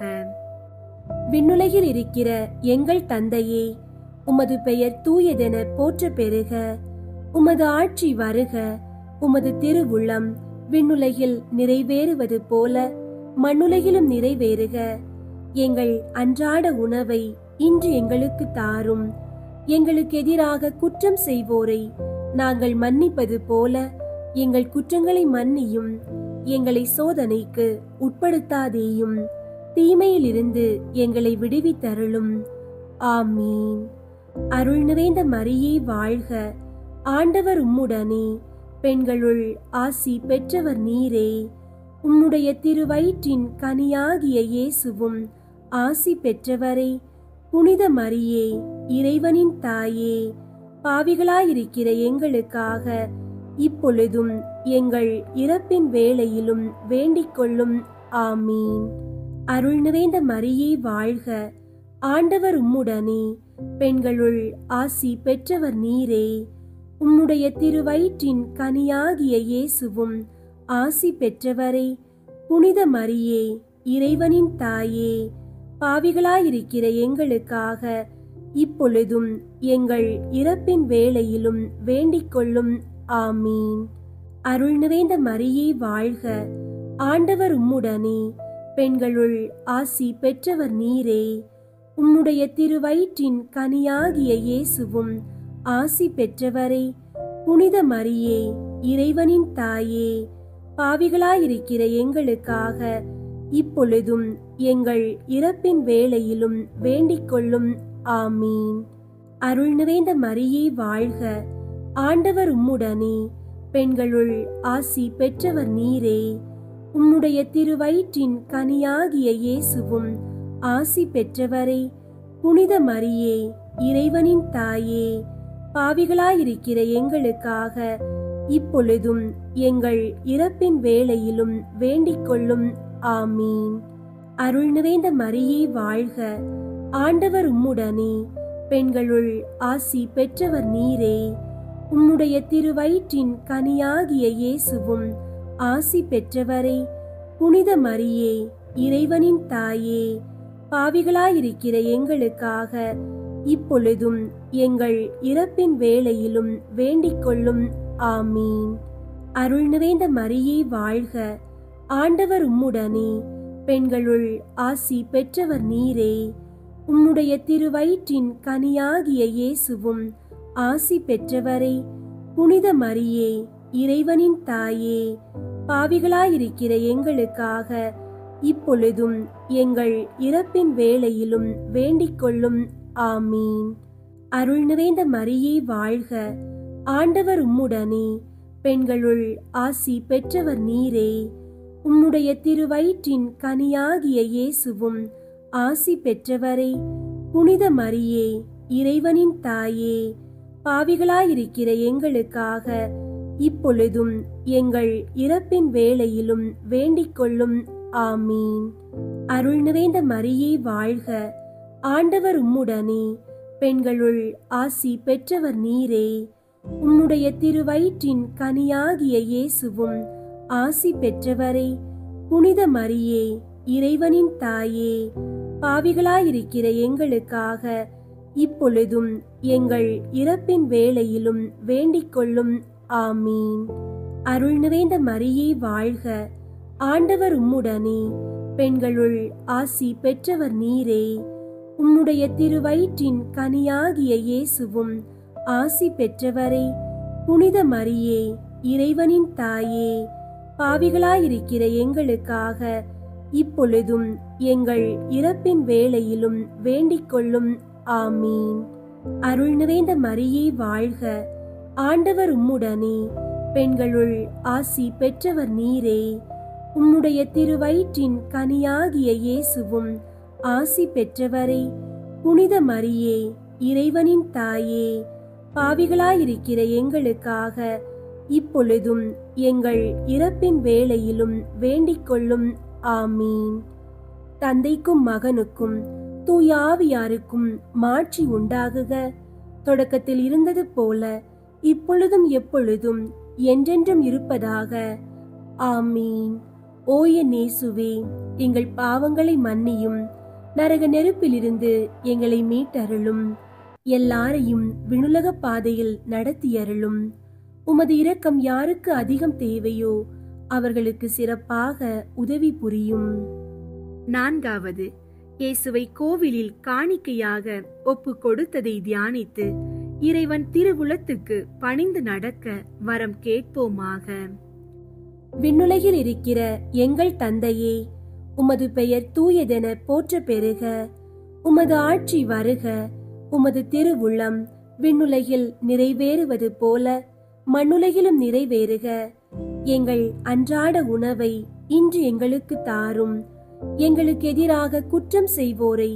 விண்ணுலகில் இருக்கிற எங்கள் தந்தையே, உமது பெயர் தூயதென போற்ற பெறுக. உமது ஆட்சி வருக. உமது திருவுள்ளம் விண்ணுலகில் நிறைவேறுவது போல மண்ணுலகிலும் நிறைவேறுக. எங்கள் அன்றாட உணவை இன்று எங்களுக்கு தாரும். எங்களுக்கு எதிராக குற்றம் செய்வோரை நாங்கள் மன்னிப்பது போல எங்கள் குற்றங்களை மன்னியும். எங்களை சோதனைக்கு உட்படுத்தாதேயும், தீமையிலிருந்து எங்களை விடுவித்தருளும். ஆமீன். அருள் நிறைந்த மரியே வாழ்க, ஆண்டவர் உம்முடனே, பெண்களுள் ஆசி பெற்றவர் நீரே. உம்முடைய திருவயிற்றின் கனியாகிய இயேசுவும் ஆசி பெற்றவரே. புனித மரியே, இறைவனின் தாயே, பாவிகளாயிருக்கிற எங்களுக்காக இப்பொழுதும் எங்கள் இறப்பின் வேளையிலும் வேண்டிக் கொள்ளும். ஆமீன். அருள் நிறைந்த மரியே வாழ்க, ஆண்டவர் உம்முடனே, பெண்களுள் ஆசி பெற்றவர் நீரே. உம்முடைய திருவயிற்றின் கனியாகிய இயேசுவும் ஆசி பெற்றவரே. புனித மரியே, இறைவனின் தாயே, பாவிகளாயிருக்கிற எங்களுக்காக இப்பொழுதும் எங்கள் இறப்பின் வேளையிலும் வேண்டிக் கொள்ளும். ஆமீன். அருள் நிறைந்த மரியே வாழ்க, ஆண்டவர் உம்முடனே, பெண்களுள் ஆசி பெற்றவர் நீரே. உம்முடைய திருவயிற்றின் கனியாகிய இயேசுவும் ஆசி பெற்றவரே. புனித மரியே, இறைவனின் தாயே, பாவிகளாயிருக்கிற எங்களுக்காக இப்பொழுதும் எங்கள் இறப்பின் வேளையிலும் வேண்டிக் கொள்ளும். ஆமீன். அருள் நிறைந்த மரியே வாழ்க, ஆண்டவர் உம்முடனே, பெண்களுள் ஆசி பெற்றவர் நீரே. உம்முடைய திருவயிற்றின் கனியாகிய இயேசுவும் ஆசி பெற்றவரே. புனித மரியே, இறைவனின் தாயே, பாவிகளாயிருக்கிற எங்களுக்காக இப்பொழுதும் எங்கள் இறப்பின் வேளையிலும் வேண்டிக் கொள்ளும். ஆமீன். அருள் நிறைந்த மரியே வாழ்க, ஆண்டவர் உம்முடனே, பெண்களுள் ஆசி பெற்றவர் நீரே. உம்முடைய திருவயிற்றின் கனியாகிய இயேசுவும் ஆசி பெற்றவரே. புனித மரியே, இறைவனின் தாயே, பாவிகளாயிருக்கிற எங்களுக்காக இப்பொழுதும் எங்கள் இறப்பின் வேளையிலும் வேண்டிக் கொள்ளும். ஆமீன். அருள் நிறைந்த மரியே வாழ்க, ஆண்டவர் உம்முடனே, பெண்களுள் ஆசி பெற்றவர் நீரே. உம்முடைய திருவயிற்றின் கனியாகிய இயேசுவும் ஆசி பெற்றவரே. புனித மரியே, இறைவனின் தாயே, பாவிகளாயிருக்கிற எங்களுக்காக இப்பொழுதும் எங்கள் இறப்பின் வேளையிலும் வேண்டிக் கொள்ளும். ஆமீன். அருள் நிறைந்த மரியே வாழ்க, ஆண்டவர் உம்முடனே, பெண்களுள் ஆசி பெற்றவர் நீரே. உம்முடைய திருவயிற்றின் கனியாகிய இயேசுவும் ஆசி பெற்றவரே. புனித மரியே, இறைவனின் தாயே, பாவிகளாயிருக்கிற எங்களுக்காக இப்பொழுதும் எங்கள் இறப்பின் வேளையிலும் வேண்டிக் கொள்ளும். ஆமீன். அருள் நிறைந்த மரியே வாழ்க, ஆண்டவர் உம்முடனே, பெண்களுள் ஆசி பெற்றவர் நீரே. உம்முடைய திருவயிற்றின் கனியாகிய இயேசுவும் ஆசி பெற்றவரே. புனித மரியே, இறைவனின் தாயே, பாவிகளாயிருக்கிற எங்களுக்காக இப்பொழுதும் எங்கள் இறப்பின் வேளையிலும் வேண்டிக் கொள்ளும். ஆமீன். அருள் நிறைந்த மரியே வாழ்க, ஆண்டவர் உம்முடனே, பெண்களுள் ஆசி பெற்றவர் நீரே. உம்முடைய திருவயிற்றின் கனியாகிய இயேசுவும் ஆசி பெற்றவரே. புனித மரியே, இறைவனின் தாயே, பாவிகளாயிருக்கிற எங்களுக்காக இப்பொழுதும் எங்கள் இறப்பின் வேளையிலும் வேண்டிக் கொள்ளும். ஆமீன். அருள் நிறைந்த மரியே வாழ்க, ஆண்டவர் உம்முடனே, பெண்களுள் ஆசி பெற்றவர் நீரே. உம்முடைய திருவயிற்றின் கனியாகிய இயேசுவும் ஆசி பெற்றவரே. புனித மரியே, இறைவனின் தாயே, பாவிகளாயிருக்கிற எங்களுக்காக இப்பொழுதும் எங்கள் இறப்பின் வேளையிலும் வேண்டிக் கொள்ளும். ஆமீன். தந்தைக்கும் மகனுக்கும் தூய ஆவியாருக்கும் மாட்சி உண்டாகுக. தொடக்கத்தில் இருந்தது போல இப்பொழுதும் எப்பொழுதும் என்றென்றும் இருப்பதாக. ஆமீன். ஓய நேசுவே, எங்கள் பாவங்களை மன்னியும், நரக நெருப்பிலிருந்து எங்களை மீட்டருளும், எல்லாரையும் விண்ணுலக பாதையில் நடத்தியருளும். உமது இரக்கம் யாருக்கு அதிகம் தேவையோ அவர்களுக்கு சிறப்பாக உதவி புரியும். 4வது, இயேசுவை கோவிலில் காணிக்கையாக ஒப்பு கொடுத்ததை தியானித்து இறைவன் திருவுளத்துக்கு பணிந்து நடக்க வரம் கேட்போமாக. விண்ணுலகில் இருக்கிற எங்கள் தந்தையே, உமது பெயர் தூயதென போற்ற பெறுக. உமது ஆட்சி வருக. உமது திருவுளம் விண்ணுலகில் நிறைவேறுவது போல மண்ணுலகிலும் நிறைவேறுக. எங்கள் அன்றாட உணவை இன்று எங்களுக்கு தாரும். எங்களுக்கு எதிராக குற்றம் செய்வோரை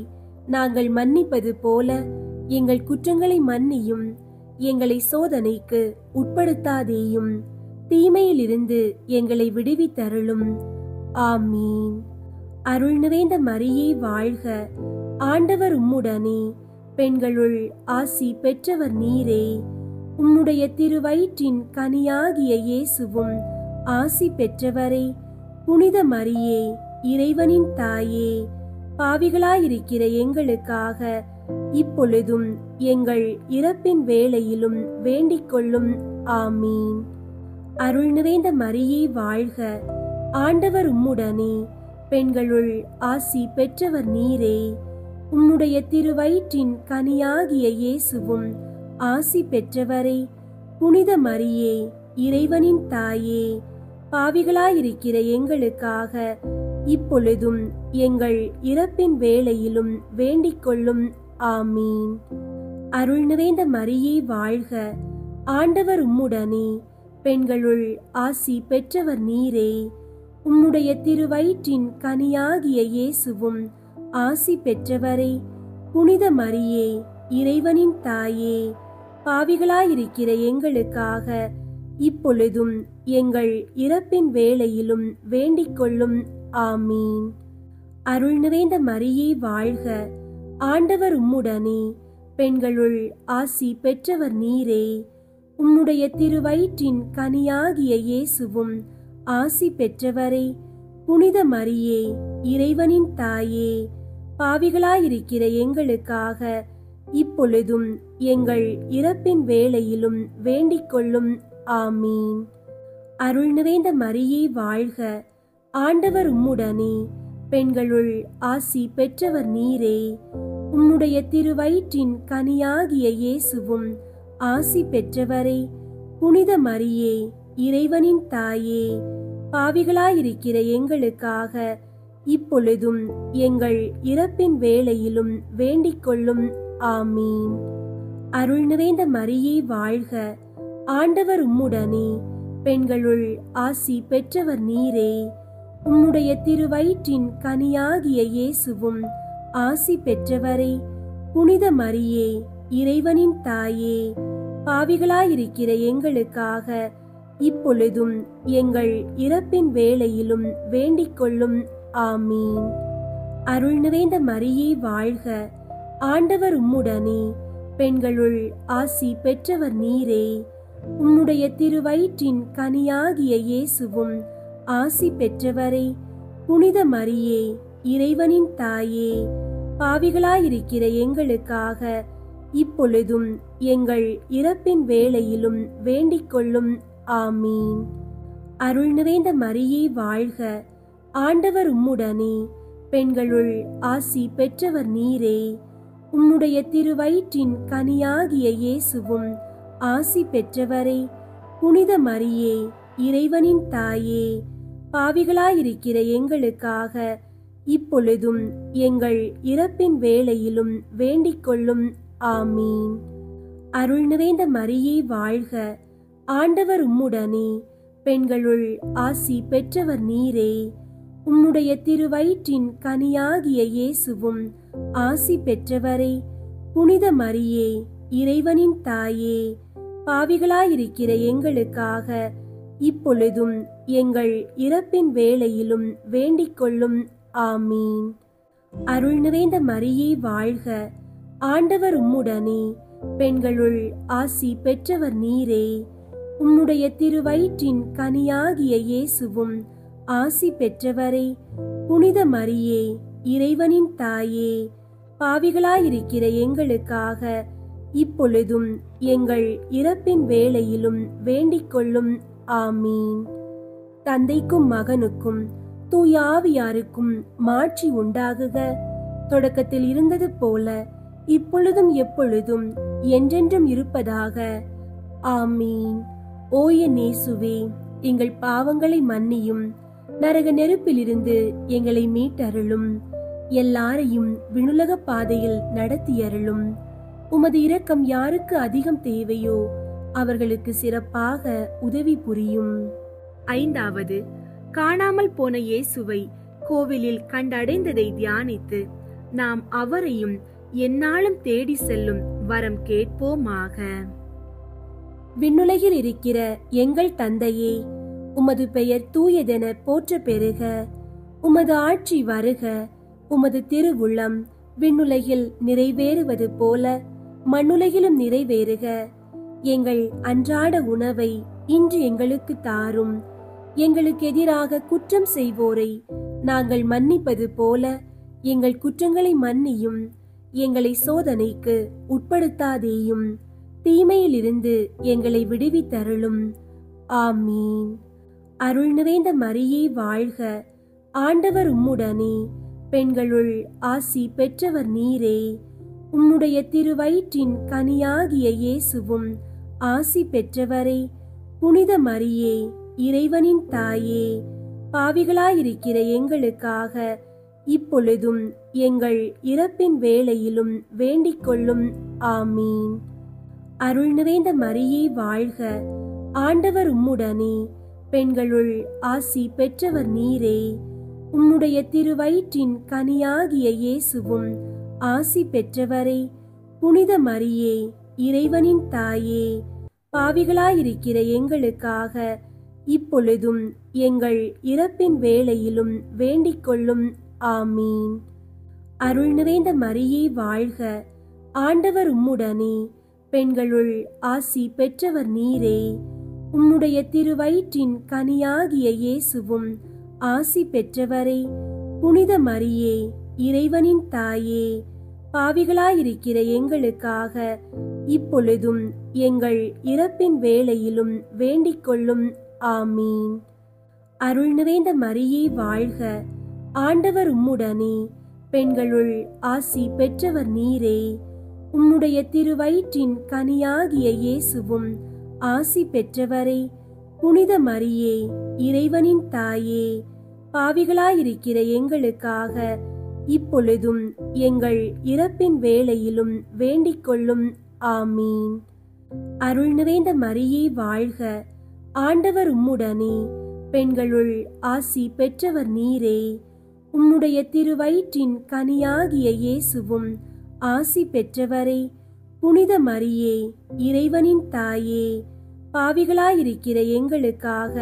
நாங்கள் மன்னிப்பது போல எங்கள் குற்றங்களை மன்னியும். எங்களை சோதனைக்கு உட்படுத்தாதேயும், தீமையிலிருந்து எங்களை விடுவித்தருளும். ஆமீன். அருள் நிறைந்த மரியே வாழ்க, ஆண்டவர் உம்முடனே, பெண்களுள் ஆசி பெற்றவர் நீரே. உம்முடைய திருவயிற்றின் கனியாகிய இயேசுவும் ஆசி பெற்றவரே. புனித மரியே, இறைவனின் தாயே, பாவிகளாயிருக்கிற எங்களுக்காக இப்பொழுதும் எங்கள் இறப்பின் வேளையிலும் வேண்டிக் கொள்ளும். ஆமீன். அருள் நிறைந்த மரியே வாழ்க, ஆண்டவர் உம்முடனே, பெண்களுள் ஆசி பெற்றவர் நீரே. உம்முடைய திருவயிற்றின் கனியாகிய இயேசுவும் ஆசி பெற்றவரே. புனித மரியே, இறைவனின் தாயே, பாவிகளாயிருக்கிற எங்களுக்காக இப்பொழுதும் எங்கள் இறப்பின் வேளையிலும் வேண்டிக் கொள்ளும். ஆமீன். அருள் நிறைந்த மரியே வாழ்க, ஆண்டவர் உம்முடனே, பெண்களுள் ஆசி பெற்றவர் நீரே. உம்முடைய திருவயிற்றின் கனியாகிய இயேசுவும் ஆசி பெற்றவரே. புனித மரியே, இறைவனின் தாயே, பாவிகளாயிருக்கிற எங்களுக்காக இப்பொழுதும் எங்கள் இறப்பின் வேளையிலும் வேண்டிக் கொள்ளும். ஆமீன். அருள் நிறைந்த மரியே வாழ்க, ஆண்டவர் உம்முடனே, பெண்களுள் ஆசி பெற்றவர் நீரே. உம்முடைய திருவயிற்றின் கனியாகிய இயேசுவும் ஆசி பெற்றவரே. புனித மரியே, இறைவனின் தாயே, பாவிகளாயிருக்கிற எங்களுக்காக இப்பொழுதும் எங்கள் இறப்பின் வேளையிலும் வேண்டிக் கொள்ளும். ஆமீன். அருள் நிறைந்த மரியே வாழ்க, ஆண்டவர் உம்முடனே, பெண்களுள் ஆசி பெற்றவர் நீரே. உம்முடைய திருவயிற்றின் கனியாகிய இயேசுவும் ஆசி பெற்றவரே. புனித மரியே, இறைவனின் தாயே, பாவிகளாயிருக்கிற எங்களுக்காக இப்பொழுதும் எங்கள் இறப்பின் வேளையிலும் வேண்டிக் கொள்ளும். ஆமீன். அருள் நிறைந்த மரியே வாழ்க, ஆண்டவர் உம்முடனே, பெண்களுள் ஆசி பெற்றவர் நீரே. உம்முடைய திருவயிற்றின் கனியாகிய இயேசுவும் ஆசி பெற்றவரே. புனித மரியே, இறைவனின் தாயே, பாவிகளாயிருக்கிற எங்களுக்காக இப்பொழுதும் எங்கள் இறப்பின் வேளையிலும் வேண்டிக் கொள்ளும். ஆமீன். அருள் நிறைந்த மரியே வாழ்க, ஆண்டவர் உம்முடனே, பெண்களுள் ஆசி பெற்றவர் நீரே. உம்முடைய திருவயிற்றின் கனியாகிய இயேசுவும் ஆசி பெற்றவரே. புனித மரியே, இறைவனின் தாயே, பாவிகளாயிருக்கிற எங்களுக்காக இப்பொழுதும் எங்கள் இறப்பின் வேளையிலும் வேண்டிக் கொள்ளும். ஆமீன். அருள் நிறைந்த மரியே வாழ்க, ஆண்டவர் உம்முடனே, பெண்களுள் ஆசி பெற்றவர் நீரே. உம்முடைய திருவயிற்றின் கனியாகிய இயேசுவும் ஆசி பெற்றவரே. புனித மரியே, இறைவனின் தாயே, பாவிகளாயிருக்கிற எங்களுக்காக இப்பொழுதும் எங்கள் இறப்பின் வேளையிலும் வேண்டிக் கொள்ளும். ஆமீன். அருள் நிறைந்த மரியே வாழ்க, ஆண்டவர் உம்முடனே, பெண்களுள் ஆசி பெற்றவர் நீரே. உம்முடைய திருவயிற்றின் கனியாகிய இயேசுவும் ஆசி பெற்றவரே. புனித மரியே, இறைவனின் தாயே, பாவிகளாயிருக்கிற எங்களுக்காக இப்பொழுதும் எங்கள் இறப்பின் வேளையிலும் வேண்டிக் கொள்ளும். ஆமீன். அருள் நிறைந்த மரியே வாழ்க, ஆண்டவர் உம்முடனே, பெண்களுள் ஆசி பெற்றவர் நீரே. உம்முடைய திருவயிற்றின் கனியாகிய இயேசுவும் ஆசி பெற்றவரே. புனித மரியே, இறைவனின் தாயே, பாவிகளாயிருக்கிற எங்களுக்காக இப்பொழுதும் எங்கள் இறப்பின் வேளையிலும் வேண்டிக் கொள்ளும். ஆமீன். தந்தைக்கும் மகனுக்கும் தூய ஆவியாருக்கும் மாட்சி உண்டாகுக. தொடக்கத்தில் இருந்தது போல இப்பொழுதும் எப்பொழுதும் என்றென்றும் இருப்பதாக. ஆமீன். ஓ என் இயேசுவே, எங்கள் பாவங்களை மன்னியும், நரக நெருப்பிலிருந்து எங்களை மீட்டருளும், எல்லாரையும் விண்ணுலக பாதையில் நடத்தியருளும். உமது இரக்கம் யாருக்கு அதிகம் தேவையோ அவர்களுக்கு சிறப்பாக உதவி புரியும். ஐந்தாவது, காணாமல் போன இயேசுவை கோவிலில் கண்டடைந்ததை தியானித்து நாம் அவரையும் எந்நாளும் தேடி செல்லும் வரம் கேட்போமாக. விண்ணுலகில் இருக்கிற எங்கள் தந்தையே, உமது பெயர் தூயதென போற்ற பெறுக. உமது ஆட்சி வருக. உமது திருவுள்ளம் விண்ணுலகில் நிறைவேறுவது போல மண்ணுலகிலும் நிறைவேறுக. எங்கள் அன்றாட உணவை இன்று எங்களுக்கு தாரும். எங்களுக்கு எதிராக குற்றம் செய்வோரை நாங்கள் மன்னிப்பது போல எங்கள் குற்றங்களை மன்னியும். எங்களை சோதனைக்கு உட்படுத்தாதேயும், தீமையிலிருந்து எங்களை விடுவித்தருளும். ஆமீன். அருள் நிறைந்த மரியே வாழ்க, ஆண்டவர் உம்முடனே, பெண்களுள் ஆசி பெற்றவர் நீரே. உம்முடைய திருவயிற்றின் கனியாகிய இயேசுவும் ஆசி பெற்றவரே. புனித மரியே, இறைவனின் தாயே, பாவிகளாயிருக்கிற எங்களுக்காக இப்பொழுதும் எங்கள் இறப்பின் வேளையிலும் வேண்டிக் கொள்ளும். ஆமீன். அருள் நிறைந்த மரியே வாழ்க, ஆண்டவர் உம்முடனே, பெண்களுள் ஆசி பெற்றவர் நீரே. உம்முடைய திருவயிற்றின் கனியாகிய இயேசுவும் ஆசி பெற்றவரே. புனித மரியே, இறைவனின் தாயே, பாவிகளாயிருக்கிற எங்களுக்காக இப்பொழுதும் எங்கள் இறப்பின் வேளையிலும் வேண்டிக் கொள்ளும். ஆமீன். அருள் நிறைந்த மரியே வாழ்க, ஆண்டவர் உம்முடனே, பெண்களுள் ஆசி பெற்றவர் நீரே. உம்முடைய திருவயிற்றின் கனியாகிய இயேசுவும் ஆசி பெற்றவரே. புனித மரியே, இறைவனின் தாயே, பாவிகளாயிருக்கிற எங்களுக்காக இப்பொழுதும் எங்கள் இறப்பின் வேளையிலும் வேண்டிக் கொள்ளும். ஆமீன். அருள் நிறைந்த மரியே வாழ்க, ஆண்டவர் உம்முடனே, பெண்களுள் ஆசி பெற்றவர் நீரே. உம்முடைய திருவயிற்றின் கனியாகிய இயேசுவும் ஆசி பெற்றவரே. புனித மரியே, இறைவனின் தாயே, பாவிகளாயிருக்கிற எங்களுக்காக இப்பொழுதும் எங்கள் இறப்பின் வேளையிலும் வேண்டிக் கொள்ளும். ஆமீன். அருள் நிறைந்த மரியே வாழ்க, ஆண்டவர் உம்முடனே, பெண்களுள் ஆசி பெற்றவர் நீரே. உம்முடைய திருவயிற்றின் கனியாகிய இயேசுவும் ஆசி பெற்றவரே. புனித மரியே, இறைவனின் தாயே, பாவிகளாயிருக்கிற எங்களுக்காக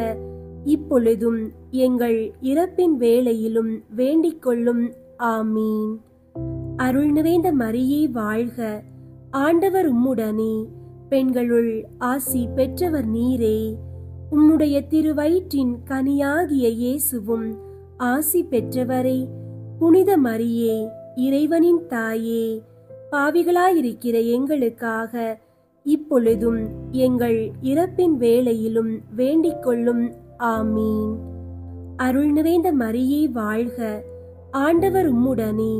இப்பொழுதும் எங்கள் இறப்பின் வேளையிலும் வேண்டிக் கொள்ளும். ஆமீன். அருள் நிறைந்த மரியே வாழ்க, ஆண்டவர் உம்முடனே, பெண்களுள் ஆசி பெற்றவர் நீரே. உம்முடைய திருவயிற்றின் கனியாகிய இயேசுவும் ஆசி பெற்றவரே. புனித மரியே, இறைவனின் தாயே, பாவிகளாயிருக்கிற எங்களுக்காக இப்பொழுதும் எங்கள் இறப்பின் வேளையிலும் வேண்டிக் கொள்ளும். ஆமீன். அருள் நிறைந்த மரியே வாழ்க, ஆண்டவர் உம்முடனே,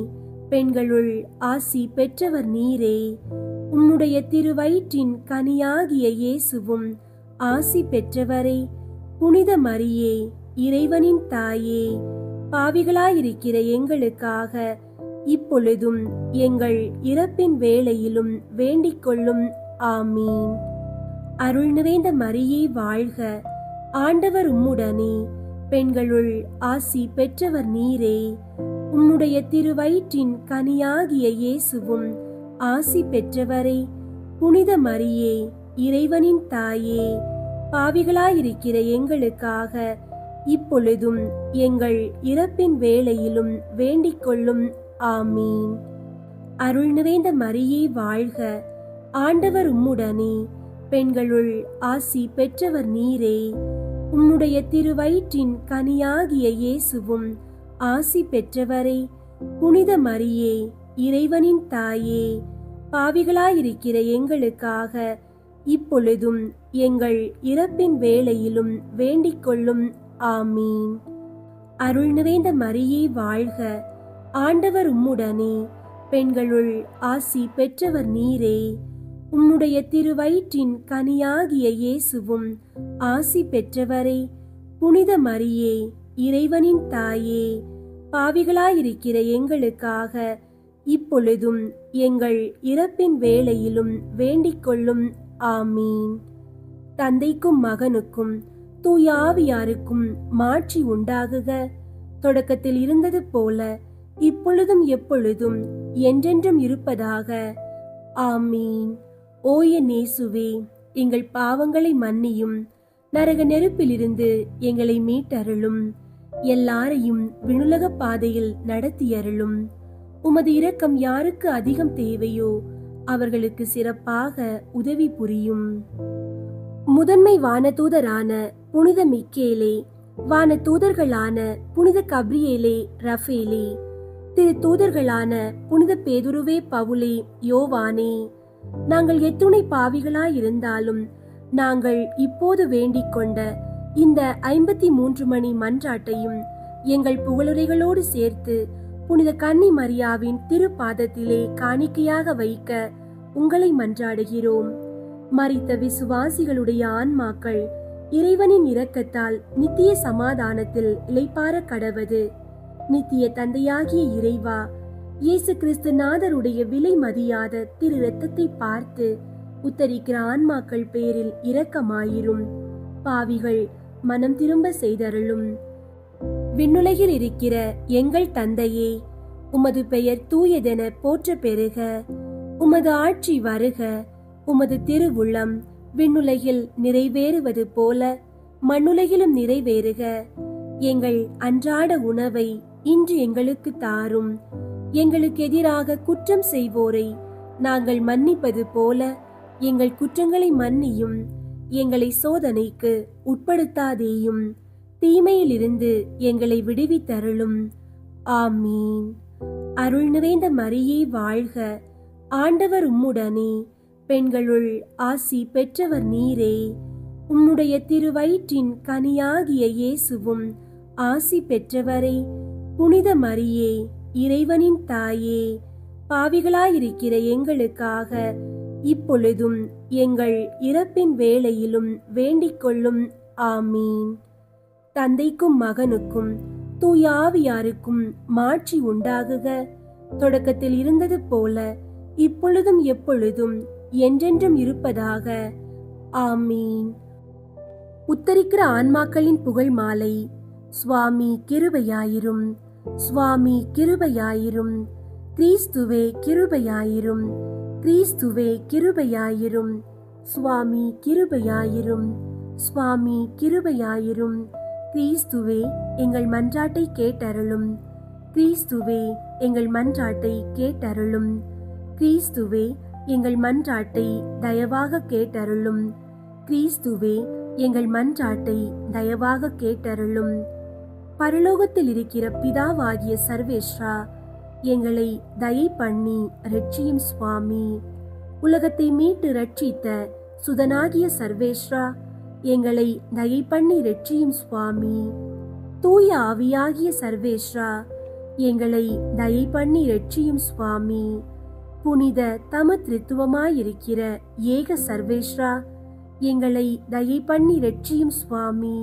பெண்களுள் ஆசி பெற்றவர் நீரே. உம்முடைய திருவயிற்றின் கனியாகிய இயேசுவும் ஆசி பெற்றவரே. புனித மரியே, இறைவனின் தாயே, பாவிகளாயிருக்கிற எங்களுக்காக இப்பொழுதும் எங்கள் இறப்பின் வேளையிலும் வேண்டிக் கொள்ளும். ஆமீன். அருள் நிறைந்த மரியே வாழ்க, ஆண்டவர் உம்முடனே, பெண்களுள் ஆசி பெற்றவர் நீரே. உம்முடைய திருவயிற்றின் கனியாகிய இயேசுவும் ஆசி பெற்றவரே. புனித மரியே, இறைவனின் தாயே, பாவிகளாயிருக்கிற எங்களுக்காக இப்பொழுதும் எங்கள் இறப்பின் வேளையிலும் வேண்டிக் கொள்ளும். ஆமீன். அருள் நிறைந்த மரியே வாழ்க, ஆண்டவர் உம்முடனே, பெண்களுள் ஆசி பெற்றவர் நீரே. உம்முடைய திருவயிற்றின் கனியாகிய இயேசுவும் ஆசி பெற்றவரே. புனித மரியே, இறைவனின் தாயே, பாவிகளாயிருக்கிற எங்களுக்காக இப்பொழுதும் எங்கள் இறப்பின் வேளையிலும் வேண்டிக் கொள்ளும். ஆமீன். அருள் நிறைந்த மரியே வாழ்க, ஆண்டவர் உம்முடனே, பெண்களுள் ஆசி பெற்றவர் நீரே. உம்முடைய திருவயிற்றின் கனியாகிய இயேசுவும் ஆசி பெற்றவரே. புனித மரியே, இறைவனின் தாயே, பாவிகளாயிருக்கிற எங்களுக்காக இப்பொழுதும் எங்கள் இறப்பின் வேளையிலும் வேண்டிக் கொள்ளும். ஆமீன். தந்தைக்கும் மகனுக்கும் தூய ஆவியாருக்கும் மாட்சி உண்டாகுக. தொடக்கத்தில் இருந்தது போல இப்பொழுதும் எப்பொழுதும் என்றென்றும் இருப்பதாக. ஆமீன். ஓ என் இயேசுவே, எங்கள் பாவங்களை மன்னியும், நரக நெருப்பிலிருந்து எங்களை மீட்டருளும், எல்லாரையும் விண்ணுலக பாதையில் நடத்தியருளும். உமது இரக்கம் யாருக்கு அதிகம் தேவையோ அவர்களுக்கு சிறப்பாக உதவி புரியும். முதன்மை வானதூதரான புனித மிக்கேலே, வானதூதர்களான புனித கப்ரியேலே, ரஃபேலே, திரு தூதர்களான புனித பேதுருவே, பவுலே, யோவானே, நாங்கள் எத்துணை பாவிகளாயிருந்தாலும் நாங்கள் இப்போது வேண்டிக் கொண்ட இந்த 53 மணி மன்றாட்டையும் எங்கள் புகழுரைகளோடு சேர்த்து புனித கன்னி மரியாவின் திருப்பாதத்திலே காணிக்கையாக வைக்க உங்களை மன்றாடுகிறோம். மரித்த விசுவாசிகளுடைய ஆன்மாக்கள் இறைவனின் இரக்கத்தால் நித்திய சமாதானத்தில் இளைப்பாற கடவது. நித்திய தந்தையாகிய இறைவா, இயேசு கிறிஸ்து நாதருடைய விலை மதியாத திரு இரத்தத்தை பார்த்து உத்தரிக்கிற ஆன்மாக்கள் பேரில் இரக்கமாயிரும். பாவிகள் மனம் திரும்ப செய்தருளும். விண்ணுலகில் இருக்கிற எங்கள் தந்தையே, உமது பெயர் தூயதென போற்ற பெறுக. உமது ஆட்சி வருக. உமது திருவுள்ளம் விண்ணுலகில் நிறைவேறுவது போல மண்ணுலகிலும் நிறைவேறுக. எங்கள் அன்றாட உணவை இன்று எங்களுக்கு தாரும். எங்களுக்கு எதிராக குற்றம் செய்வோரை நாங்கள் மன்னிப்பது போல எங்கள் குற்றங்களை மன்னியும். எங்களை சோதனைக்கு உட்படுத்தாதேயும், தீமையிலிருந்து எங்களை விடுவித்தருளும். ஆமீன். அருள் நிறைந்த மரியே வாழ்க. ஆண்டவர் உம்முடனே, பெண்களுள் ஆசி பெற்றவர் நீரே. உம்முடைய திருவயிற்றின் கனியாகிய இயேசுவும் ஆசி பெற்றவரே. புனித மரியே, இறைவனின் தாயே, பாவிகளாயிருக்கிற எங்களுக்காக இப்பொழுதும் எங்கள் இறப்பின் வேளையிலும் வேண்டிக் கொள்ளும். ஆமீன். தந்தைக்கும் மகனுக்கும் தூய ஆவியாருக்கும் மாட்சி உண்டாகுக. தொடக்கத்தில் இருந்தது போல இப்பொழுதும் எப்பொழுதும் என்றென்றும் இருப்பதாக. ஆமீன். உத்தரிக்கிற ஆன்மாக்களின் புகழ் மாலை. சுவாமி கிருபையாயிரும். சுவாமி கிருபையாயிரும். கிறிஸ்துவே கிருபையாயிரும். கிறிஸ்துவே கிருபையாயிரும். சுவாமி கிருபையாயிரும். சுவாமி கிருபையாயிரும். கிறிஸ்துவே எங்கள் மன்றாட்டை கேட்டருளும். கிறிஸ்துவே எங்கள் மன்றாட்டை கேட்டருளும். கிறிஸ்துவே எங்கள் மன்றாட்டை தயவாக கேட்டருளும். கிறிஸ்துவே எங்கள் மன்றாட்டை தயவாக கேட்டருளும். பரலோகத்தில் இருக்கிற பிதாவாகிய சர்வேஸ்வரா, எங்களை தயை பண்ணி ரட்சியும் சுவாமி. உலகத்தை மீட்டு ரட்சித்த சுதனாகிய சர்வேஸ்வரா, எங்களை தயை பண்ணி ரட்சியும் சுவாமி. தூய ஆவியாகிய சர்வேஸ்வரா, எங்களை தயை பண்ணி ரட்சியும் சுவாமி. புனித தமத்ரித்துவமாயிருக்கிற ஏக சர்வேஸ்வரா, எங்களை தயை பண்ணி ரட்சியும் சுவாமி.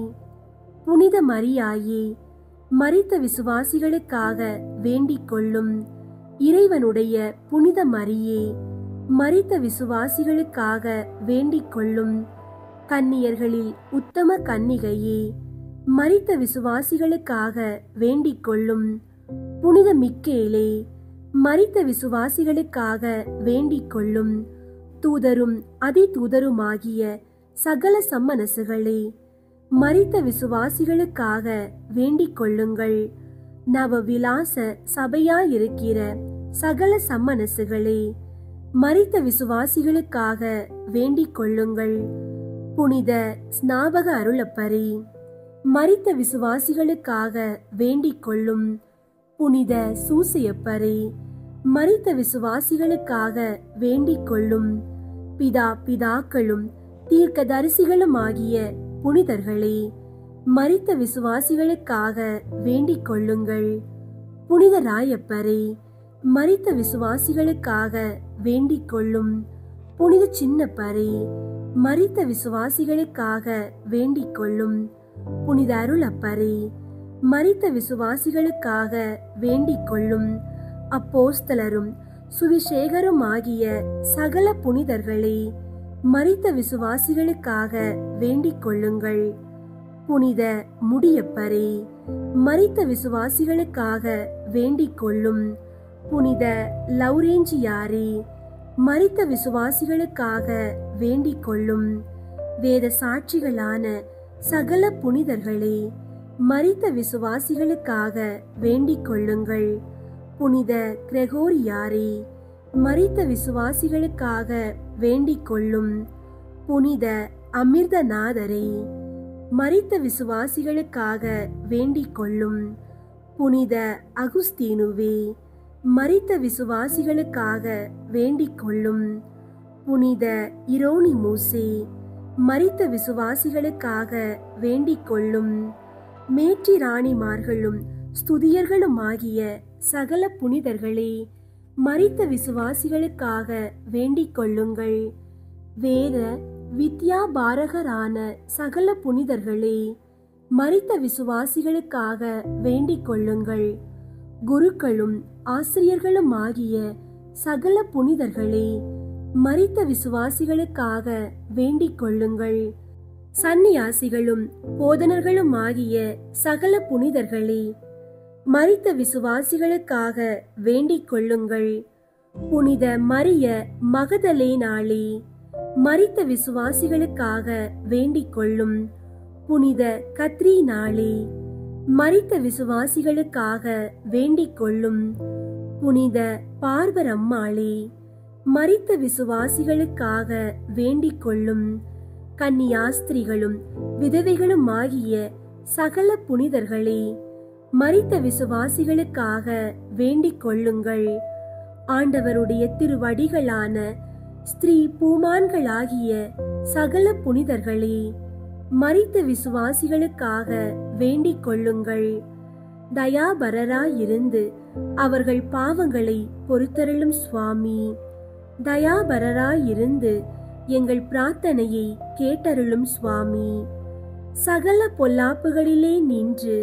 புனித மரியாயே, மரித்த விசுவாசிகளுக்காக வேண்டிக் கொள்ளும். இறைவனுடைய புனித மரியே, மரித்த விசுவாசிகளுக்காக வேண்டிக் கொள்ளும். கன்னியர்களில் உத்தம கன்னிகையே, மரித்த விசுவாசிகளுக்காக வேண்டிக் கொள்ளும். புனித மிக்கேலே, மரித்த விசுவாசிகளுக்காக வேண்டிக் கொள்ளும். தூதரும் அதி தூதருமாகிய சகல சம்மனசுகளே, மரித்த விசுவாசிகளுக்காக வேண்டிக் கொள்ளுங்கள். நவவிலாச சபையாயிருக்கிற சகல சம்மனசுகளே, மரித்த விசுவாசிகளுக்காக வேண்டிக் கொள்ளுங்கள். புனித ஸ்நாபக அருளப்பரே, மரித்த விசுவாசிகளுக்காக வேண்டிக் கொள்ளும். புனித சூசையப்பரே, மரித்த விசுவாசிகளுக்காக வேண்டிக் கொள்ளும். பிதாக்களும் தீர்க்கதரிசிகளுமாகிய புனிதர்களே, மரித்த விசுவாசிகளுக்காக வேண்டிக் கொள்ளுங்கள். புனித ராயப்பரே, மரித்த விசுவாசிகளுக்காக வேண்டிக் கொள்ளும். புனித சின்னப்பரே, மரித்த விசுவாசிகளுக்காக வேண்டிக் கொள்ளும். புனித அருளப்பரே, மரித்த விசுவாசிகளுக்காக வேண்டிக் கொள்ளும். அப்போஸ்தலரும் சுவிசேகரும் ஆகிய சகல புனிதர்களே, மரித்த விசுவாசிகளுக்காக வேண்டிக் கொள்ளுங்கள். புனித முடியப்பரே, மரித்த விசுவாசிகளுக்காக வேண்டிக் கொள்ளும். புனித லௌரேஞ்சியாரே, மரித்த விசுவாசிகளுக்காக வேண்டிக் கொள்ளும். வேத சாட்சிகளான சகல புனிதர்களே, மரித்த விசுவாசிகளுக்காக வேண்டிக் கொள்ளுங்கள். புனித கிரெகோரியாரே, மரித்த விசுவாசிகளுக்காக வேண்டிக் கொள்ளும். புனித அமிர்தநாதரே, மரித்த விசுவாசிகளுக்காக வேண்டிக் கொள்ளும். புனித அகுஸ்தீனுவே, மரித்த விசுவாசிகளுக்காக வேண்டிக் கொள்ளும். புனித இரோனிமூசே, மரித்த விசுவாசிகளுக்காக வேண்டிக் கொள்ளும். மேற்றி ராணிமார்களும் ஸ்துதியர்களுமாகிய சகல புனிதர்களே, மரித்த விசுவாசிகளுக்காக வேண்டிக் கொள்ளுங்கள். வேத வித்யாபாரகரான சகல புனிதர்களே, மரித்த விசுவாசிகளுக்காக வேண்டிக் கொள்ளுங்கள். குருக்களும் ஆசிரியர்களுமாகிய சகல புனிதர்களே, மரித்த விசுவாசிகளுக்காக வேண்டிக் கொள்ளுங்கள். சந்நியாசிகளும் போதனர்களுமாகிய சகல புனிதர்களே, மரித்த விசுவாசிகளுக்காக வேண்டிக் கொள்ளுங்கள். புனித மரிய மகதலேனாளே, மரித்த விசுவாசிகளுக்காக வேண்டிக் கொள்ளும். புனித கத்ரீனாளே, மரித்த விசுவாசிகளுக்காக வேண்டிக் கொள்ளும். புனித பார்வரம்மாளே, மரித்த விசுவாசிகளுக்காக வேண்டிக் கொள்ளும். கன்னியாஸ்திரிகளும் விதவைகளுமாகிய சகல புனிதர்களே, மரித்த விசுவாசிகளுக்காக வேண்டிக் கொள்ளுங்கள். ஆண்டவருடைய திருவடிகளான ஸ்திரீ பூமான்களாகிய சகல புனிதர்களே, மரித்த விசுவாசிகளுக்காக வேண்டிக் கொள்ளுங்கள். தயாபரராயிருந்து அவர்கள் பாவங்களை பொறுத்தருளும் சுவாமி. தயாபரராயிருந்து எங்கள் பிரார்த்தனையை கேட்டருளும் சுவாமி. சகல பொல்லாப்புகளிலே நின்று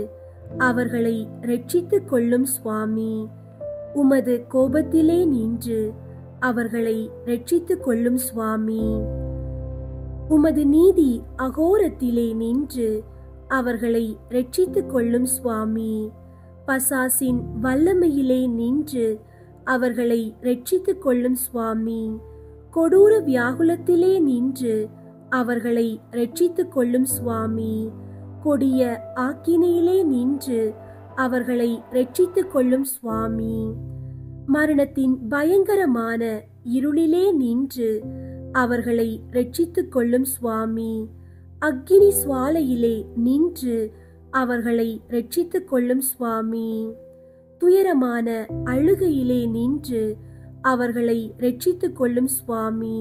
அவர்களை ரட்சித்துக் கொள்ளும் சுவாமி. உமது கோபத்திலே நின்று அவர்களை ரட்சித்துக் கொள்ளும் சுவாமி. உமது நீதி அகோரத்திலே நின்று அவர்களை ரட்சித்துக் கொள்ளும் சுவாமி. பசாசின் வல்லமையிலே நின்று அவர்களை ரட்சித்துக் கொள்ளும் சுவாமி. கொடூர வியாகுலத்திலே நின்று அவர்களை ரட்சித்துக் கொள்ளும் சுவாமி. கொடிய ஆக்கினையிலே நின்று அவர்களை ரட்சித்துக் கொள்ளும் சுவாமி. மரணத்தின் பயங்கரமான இருளிலே நின்று அவர்களை ரட்சித்துக் கொள்ளும் சுவாமி. அக்கினி சுவாலையிலே நின்று அவர்களை ரட்சித்துக் கொள்ளும் சுவாமி. துயரமான அழுகையிலே நின்று அவர்களை ரட்சித்துக் கொள்ளும் சுவாமி.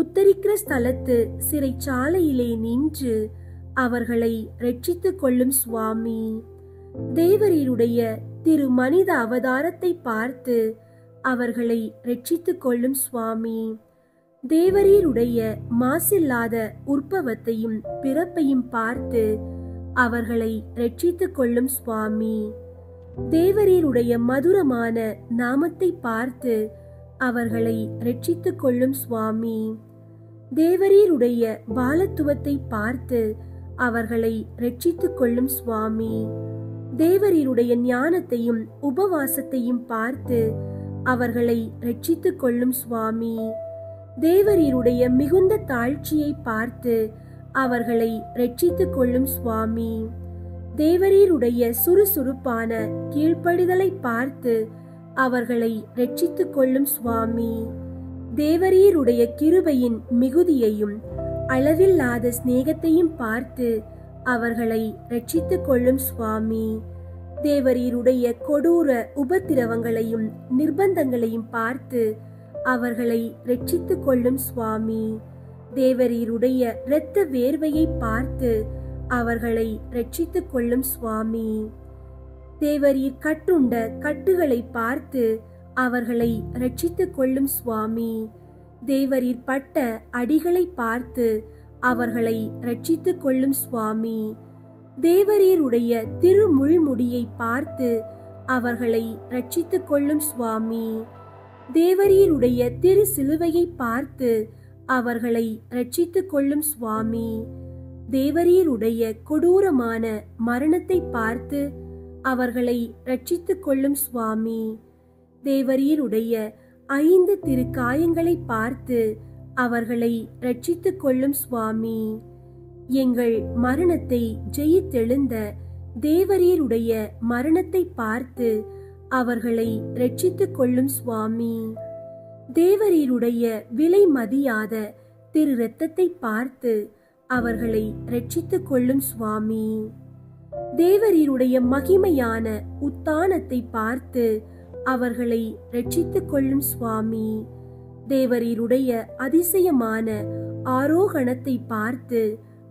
உத்தரிக்கிற ஸ்தலத்து சிறைச்சாலையிலே நின்று அவர்களை ரட்சித்துக் கொள்ளும் சுவாமி. தேவரீருடைய திரு மனித அவதாரத்தை பார்த்து அவர்களை ரட்சித்துக் கொள்ளும் சுவாமி. தேவரீருடைய மாசில்லாத உற்பவத்தையும் பிறப்பையும் பார்த்து அவர்களை ரட்சித்துக் கொள்ளும் சுவாமி. தேவரீருடைய மதுரமான நாமத்தை பார்த்து அவர்களை ரட்சித்துக் கொள்ளும் சுவாமி. தேவரீருடைய பாலத்துவத்தை பார்த்து அவர்களை ரட்சித்துக் கொள்ளும் சுவாமி. தேவரீருடைய ஞானத்தையும் உபவாசத்தையும் பார்த்து அவர்களை ரட்சித்துக் கொள்ளும் சுவாமி. தேவரீருடைய மிகுந்த தாழ்ச்சியை பார்த்து அவர்களை ரட்சித்துக் கொள்ளும் சுவாமி. தேவரீருடைய சுறுசுறுப்பான கீழ்ப்படிதலை பார்த்து அவர்களை ரட்சித்துக் கொள்ளும் சுவாமி. தேவரீருடைய கிருபையின் மிகுதியையும் அளவில்லாத சிநேகத்தையும் பார்த்து அவர்களை ரட்சித்துக் கொள்ளும் சுவாமி. தேவரீருடைய கொடூர உபத்திரவங்களையும் நிர்பந்தங்களையும் பார்த்து அவர்களை ரட்சித்துக் கொள்ளும் சுவாமி. தேவரீருடைய இரத்த வேர்வையை பார்த்து அவர்களை ரட்சித்துக் கொள்ளும் சுவாமி. தேவரீர் கட்டுண்ட கட்டுகளை பார்த்து அவர்களை ரட்சித்துக் கொள்ளும் சுவாமி. தேவரீர் பட்ட அடிகளை பார்த்து அவர்களை ரட்சித்துக் கொள்ளும் சுவாமி. தேவரீருடைய திருமுள்முடியை பார்த்து அவர்களை ரட்சித்துக் கொள்ளும் சுவாமி. தேவரீருடைய திரு சிலுவையை பார்த்து அவர்களை ரட்சித்துக் கொள்ளும் சுவாமி. தேவரீருடைய கொடூரமான மரணத்தை பார்த்து அவர்களை ரட்சித்துக் கொள்ளும் சுவாமி. தேவரீருடைய 5 திருக்காயங்களை பார்த்து அவர்களை ரட்சித்துக் கொள்ளும் சுவாமி. எங்கள் மரணத்தை ஜெயித்தெழுந்த தேவரீருடைய மரணத்தை பார்த்து அவர்களை ரட்சித்துக் கொள்ளும் சுவாமி. தேவரீருடைய விலை மதியாத திரு இரத்தத்தை பார்த்து அவர்களை ரட்சித்துக் கொள்ளும் சுவாமி. தேவரீருடைய மகிமையான உத்தானத்தை பார்த்து அவர்களை ரட்சித்துக் கொள்ளும் சுவாமி. தேவரீருடைய அதிசயமான ஆரோகணத்தை பார்த்து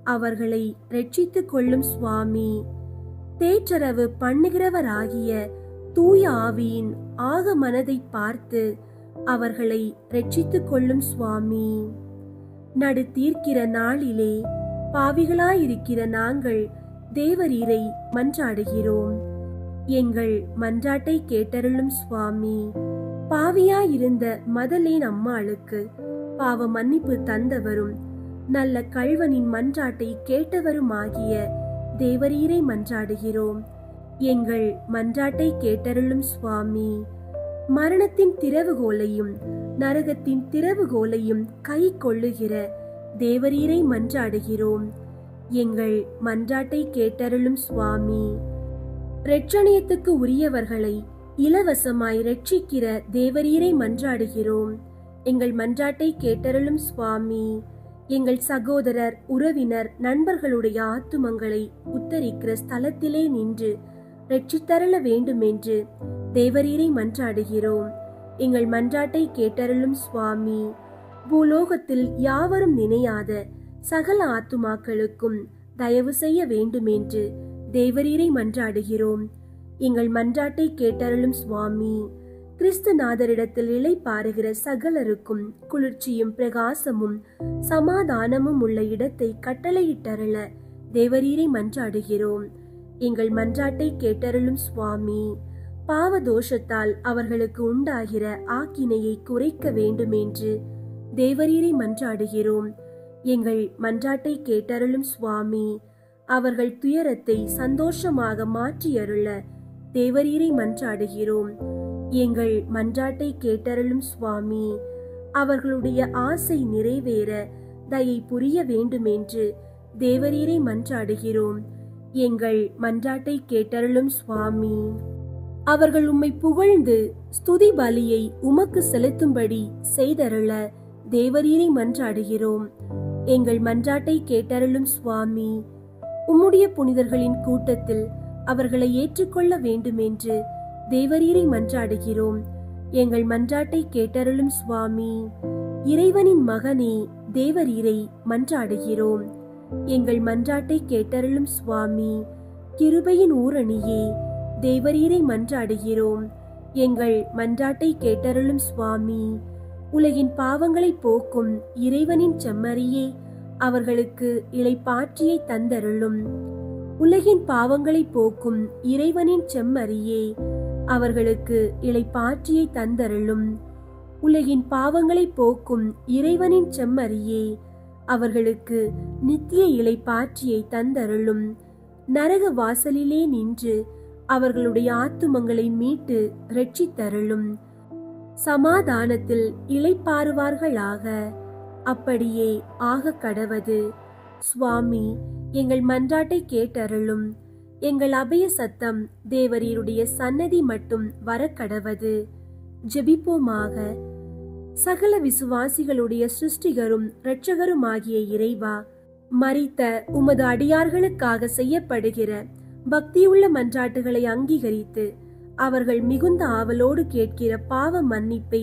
அவர்களை ரட்சித்துக் கொள்ளும் சுவாமி. தேற்றரவு பண்ணுகிறவராகிய தூய ஆவியின் ஆகமனதை பார்த்து அவர்களை ரட்சித்துக் கொள்ளும் சுவாமி. நடு தீர்க்கிற நாளிலே பாவிகளாயிருக்கிற நாங்கள் தேவரீரை மன்றாடுகிறோம். எங்கள் மன்றாட்டை கேட்டருளும் சுவாமி. பாவியாயிருந்த மதலேன் அம்மாளுக்கு பாவ மன்னிப்பு தந்தவரும் நல்ல கள்வனின் மன்றாட்டை கேட்டவருமாகிய தேவரீரை மன்றாடுகிறோம். எங்கள் மன்றாட்டை கேட்டருளும் சுவாமி. மரணத்தின் திறவுகோலையும் நரகத்தின் திறவுகோலையும் கை கொள்ளுகிற தேவரீரை மன்றாடுகிறோம். எங்கள் மன்றாட்டை கேட்டருளும் சுவாமி. இரட்சணியத்துக்கு உரியவர்களை இலவசமாய் ரட்சிக்கிற தேவரீரை மன்றாடுகிறோம். எங்கள் மன்றாட்டை கேட்டருளும் சுவாமி. எங்கள் சகோதரர், உறவினர், நண்பர்களுடைய ஆத்துமங்களை உத்தரிக்கிற ஸ்தலத்திலே நின்று ரட்சித்தருள வேண்டுமென்று தேவரீரை மன்றாடுகிறோம். எங்கள் மன்றாட்டை கேட்டருளும் சுவாமி. பூலோகத்தில் யாவரும் நினையாத சகல ஆத்துமாக்களுக்கும் தயவு செய்ய வேண்டுமென்று தேவரீரை மன்றாடுகிறோம். எங்கள் மன்றாட்டை கேட்டருளும் சுவாமி. கிறிஸ்துநாதரிடத்தில் இலை பாருகிற சகலருக்கும் குளிர்ச்சியும் பிரகாசமும் சமாதானமும் உள்ள இடத்தை கட்டளையிட்டருள தேவரீரை மன்றாடுகிறோம். எங்கள் மன்றாட்டை கேட்டருளும் சுவாமி. பாவதோஷத்தால் அவர்களுக்கு உண்டாகிற ஆக்கினையை குறைக்க வேண்டுமென்று தேவரீரை மன்றாடுகிறோம். எங்கள் மன்றாட்டை கேட்டருளும் சுவாமி. அவர்கள் துயரத்தை சந்தோஷமாக மாற்றியருள தேவரீரை மன்றாடுகிறோம். எங்கள் மன்றாட்டை கேட்டருளும் சுவாமி. அவர்களுடைய ஆசை நிறைவேற தயை புரிய வேண்டுமென்று தேவரீரை மன்றாடுகிறோம். எங்கள் மன்றாட்டை கேட்டருளும் சுவாமி. அவர்கள் உம்மை புகழ்ந்து ஸ்துதி பலியை உமக்கு செலுத்தும்படி செய்தருள தேவரீரை மன்றாடுகிறோம். எங்கள் மன்றாட்டை கேட்டருளும் சுவாமி. உம்முடைய புனிதர்களின் கூட்டத்தில் அவர்களை ஏற்றுக்கொள்ள வேண்டுமென்று தேவரீரை மன்றாடுகிறோம். எங்கள் மன்றாட்டை கேட்டருளும் சுவாமி. இறைவனின் மகனே தேவரீரை மன்றாடுகிறோம். எங்கள் மன்றாட்டை கேட்டருளும் சுவாமி. கிருபையின் ஊரணியே தேவரீரை மன்றாடுகிறோம். எங்கள் மன்றாட்டை கேட்டருளும் சுவாமி. உலகின் பாவங்களை போக்கும் இறைவனின் செம்மறியே அவர்களுக்கு இளைப்பாற்றியை தந்தருளும். உலகின் பாவங்களை போக்கும் இறைவனின் செம்மறியே அவர்களுக்கு இளைப்பாற்றியை தந்தருளும். உலகின் பாவங்களை போக்கும் இறைவனின் செம்மறியே அவர்களுக்கு நித்திய இளைப்பாற்றியை தந்தருளும். நரக வாசலிலே நின்று அவர்களுடைய ஆத்துமங்களை மீட்டு ரட்சித்தருளும். சமாதானத்தில் இளைப்பாறுவார்களாக. அப்படியே ஆக கடவது. சுவாமி, எங்கள் மன்றாட்டை கேட்டருளும். எங்கள் அபய சத்தம் தேவரீருடைய சன்னதி மட்டும் வரக்கடவது. ஜெபிப்போமாக. சகல விசுவாசிகளுடைய சிருஷ்டிகரும் இரட்சகருமாகிய இறைவா, மரித்த உமது அடியார்களுக்காக செய்யப்படுகிற பக்தியுள்ள மன்றாட்டுகளை அங்கீகரித்து அவர்கள் மிகுந்த ஆவலோடு கேட்கிற பாவ மன்னிப்பை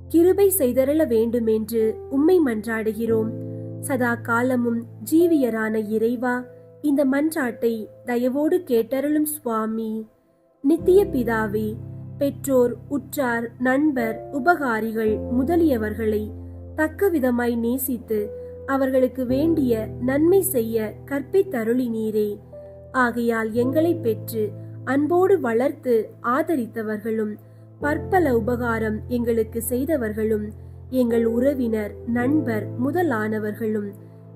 கிருபை செய்தருள வேண்டுமென்று உம்மை மன்றாடுகிறோம். சதா காலமும் ஜீவியரான இறைவா, இந்த மன்றாட்டை தயவோடு கேட்டருளும் சுவாமி. நித்திய பிதாவே, பெற்றோர், உற்றார், நண்பர், உபகாரிகள் முதலியவர்களை தக்க விதமாய் நேசித்து அவர்களுக்கு வேண்டிய நன்மை செய்ய கற்பித்தருளினீரே. ஆகையால் எங்களை பெற்று அன்போடு வளர்த்து ஆதரித்தவர்களும் பற்பல உபகாரம் எங்களுக்கு செய்தவர்களும் எங்கள் உறவினர், நண்பர் முதலானவர்களும்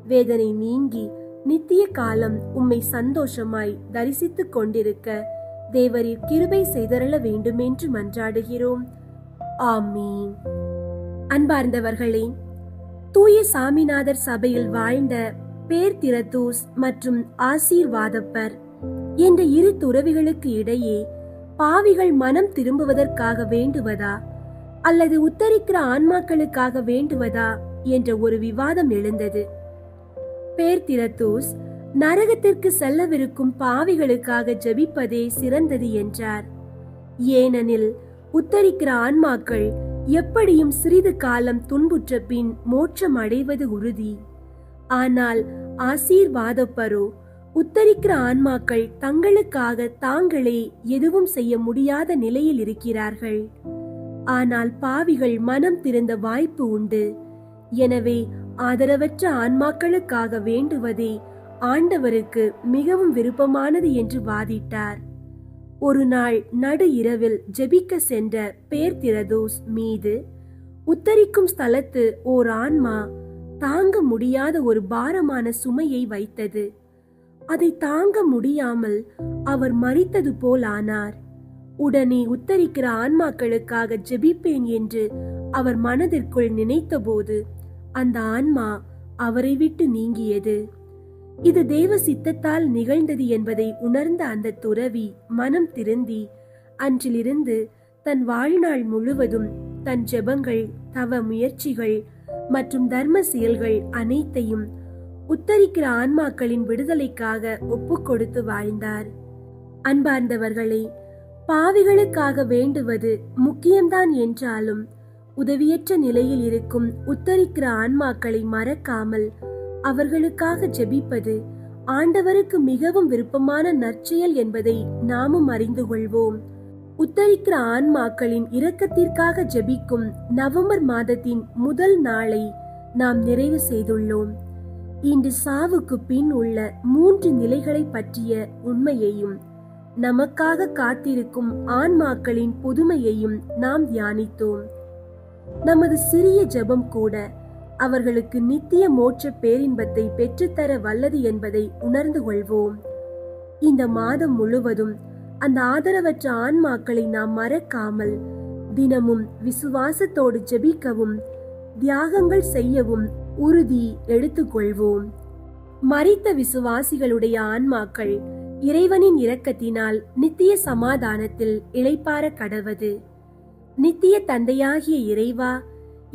வேதனை நீங்கி நித்திய காலம் உம்மை சந்தோஷமாய் தரிசித்துக் கொண்டிருக்க தேவரீர் கிருபை செய்தருள வேண்டுமென்று மன்றாடுகிறோம். ஆமீன். அன்பார்ந்தவர்களே, தூய சாமிநாதர் சபையில் வாழ்ந்த பேர்திரத்தூஸ் மற்றும் ஆசீர்வாதப்பர் என்ற இரு துறவிகளுக்கு இடையே பாவிகள் மனம் திரும்புவதற்காக வேண்டுவதா அல்லது உத்தரிக்கிற ஆன்மாக்களுக்காக வேண்டுவதா என்ற ஒரு விவாதம் எழுந்தது. பேர்திரத்தூஸ் நரகத்திற்கு செல்லவிருக்கும் பாவிகளுக்காக ஜெபிப்பதே சிறந்தது என்றார். ஏனெனில் உத்தரிக்கிற ஆன்மாக்கள் எப்படியும் சிறிது காலம் துன்புற்ற பின் மோட்சம் அடைவது உறுதி. ஆனால் ஆசீர்வாதப்பரோ உத்தரிக்கிற ஆன்மாக்கள் தங்களுக்காக தாங்களே எதுவும் செய்ய முடியாத நிலையில் இருக்கிறார்கள். ஆனால் பாவிகள் மனம் திருந்த வாய்ப்பு உண்டு. எனவே ஆதரவற்ற ஆன்மாக்களுக்காக வேண்டுவதே ஆண்டவருக்கு மிகவும் விருப்பமானது என்று வாதிட்டார். ஒரு நாள் நடு இரவில் ஜெபிக்க சென்ற பேர்திரதோஸ் மீது உத்தரிக்கும் ஸ்தலத்து ஓர் ஆன்மா தாங்க முடியாத ஒரு பாரமான சுமையை வைத்தது. அதை தாங்க முடியாமல் அவர் மரித்தது போல் ஆனார். உடனே உத்தரிக்கிற ஆன்மாக்களுக்காக ஜெபிப்பேன் என்று அவர் மனதிற்குள் நினைத்தபோது அந்த ஆன்மா அவரை விட்டு நீங்கியது. இது தேவ சித்தத்தால் நிகழ்ந்தது என்பதை உணர்ந்த அந்த துறவி மனம் திருந்தி அன்றிலிருந்து தன் வாழ்நாள் முழுவதும் தன் ஜெபங்கள், தவ முயற்சிகள் மற்றும் தர்ம செயல்கள் அனைத்தையும் உத்தரிக்கிற ஆன்மாக்களின் விடுதலைக்காக ஒப்பு கொடுத்து வாழ்ந்தார். அன்பார்ந்தவர்களே, பாவிகளுக்காக வேண்டுவது முக்கியம்தான் என்றாலும் உதவியற்ற நிலையில் இருக்கும் உத்தரிக்கிற ஆன்மாக்களை மறக்காமல் அவர்களுக்காக ஜெபிப்பது ஆண்டவருக்கு மிகவும் விருப்பமான நற்செயல் என்பதை நாமும் அறிந்து கொள்வோம். உத்தரிக்கிற ஆன்மாக்களின் இரக்கத்திற்காக ஜெபிக்கும் நவம்பர் மாதத்தின் முதல் நாளை நாம் நிறைவு செய்துள்ளோம். இன்று சாவுக்கு பின் உள்ள 3 நிலைகளை பற்றிய உண்மையையும் நமக்காக காத்திருக்கும் ஆன்மாக்களின் புதுமையையும் நாம் தியானித்தோம். நமது சிறிய ஜெபம் கூட அவர்களுக்கு நித்திய மோட்ச பேரின்பத்தை பெற்றுத்தர வல்லது என்பதை உணர்ந்து கொள்வோம். இந்த மாதம் முழுவதும் அந்த ஆதரவற்ற ஆன்மாக்களை நாம் மறக்காமல் தினமும் விசுவாசத்தோடு ஜெபிக்கவும் தியாகங்கள் செய்யவும் உறுதி எடுத்துக்கொள்வோம். மரித்த விசுவாசிகளுடைய ஆன்மாக்கள் இறைவனின் இரக்கத்தினால் நித்திய சமாதானத்தில் இளைப்பாற கடவது. நித்திய தந்தையாகிய இறைவா,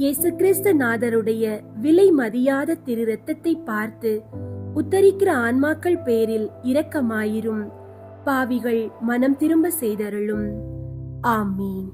இயேசு கிறிஸ்து நாதருடைய விலை மதியாத திரு இரத்தத்தை பார்த்து உத்தரிக்கிற ஆன்மாக்கள் பேரில் இரக்கமாயிரும். பாவிகள் மனம் திரும்ப செய்தருளும். ஆமீன்.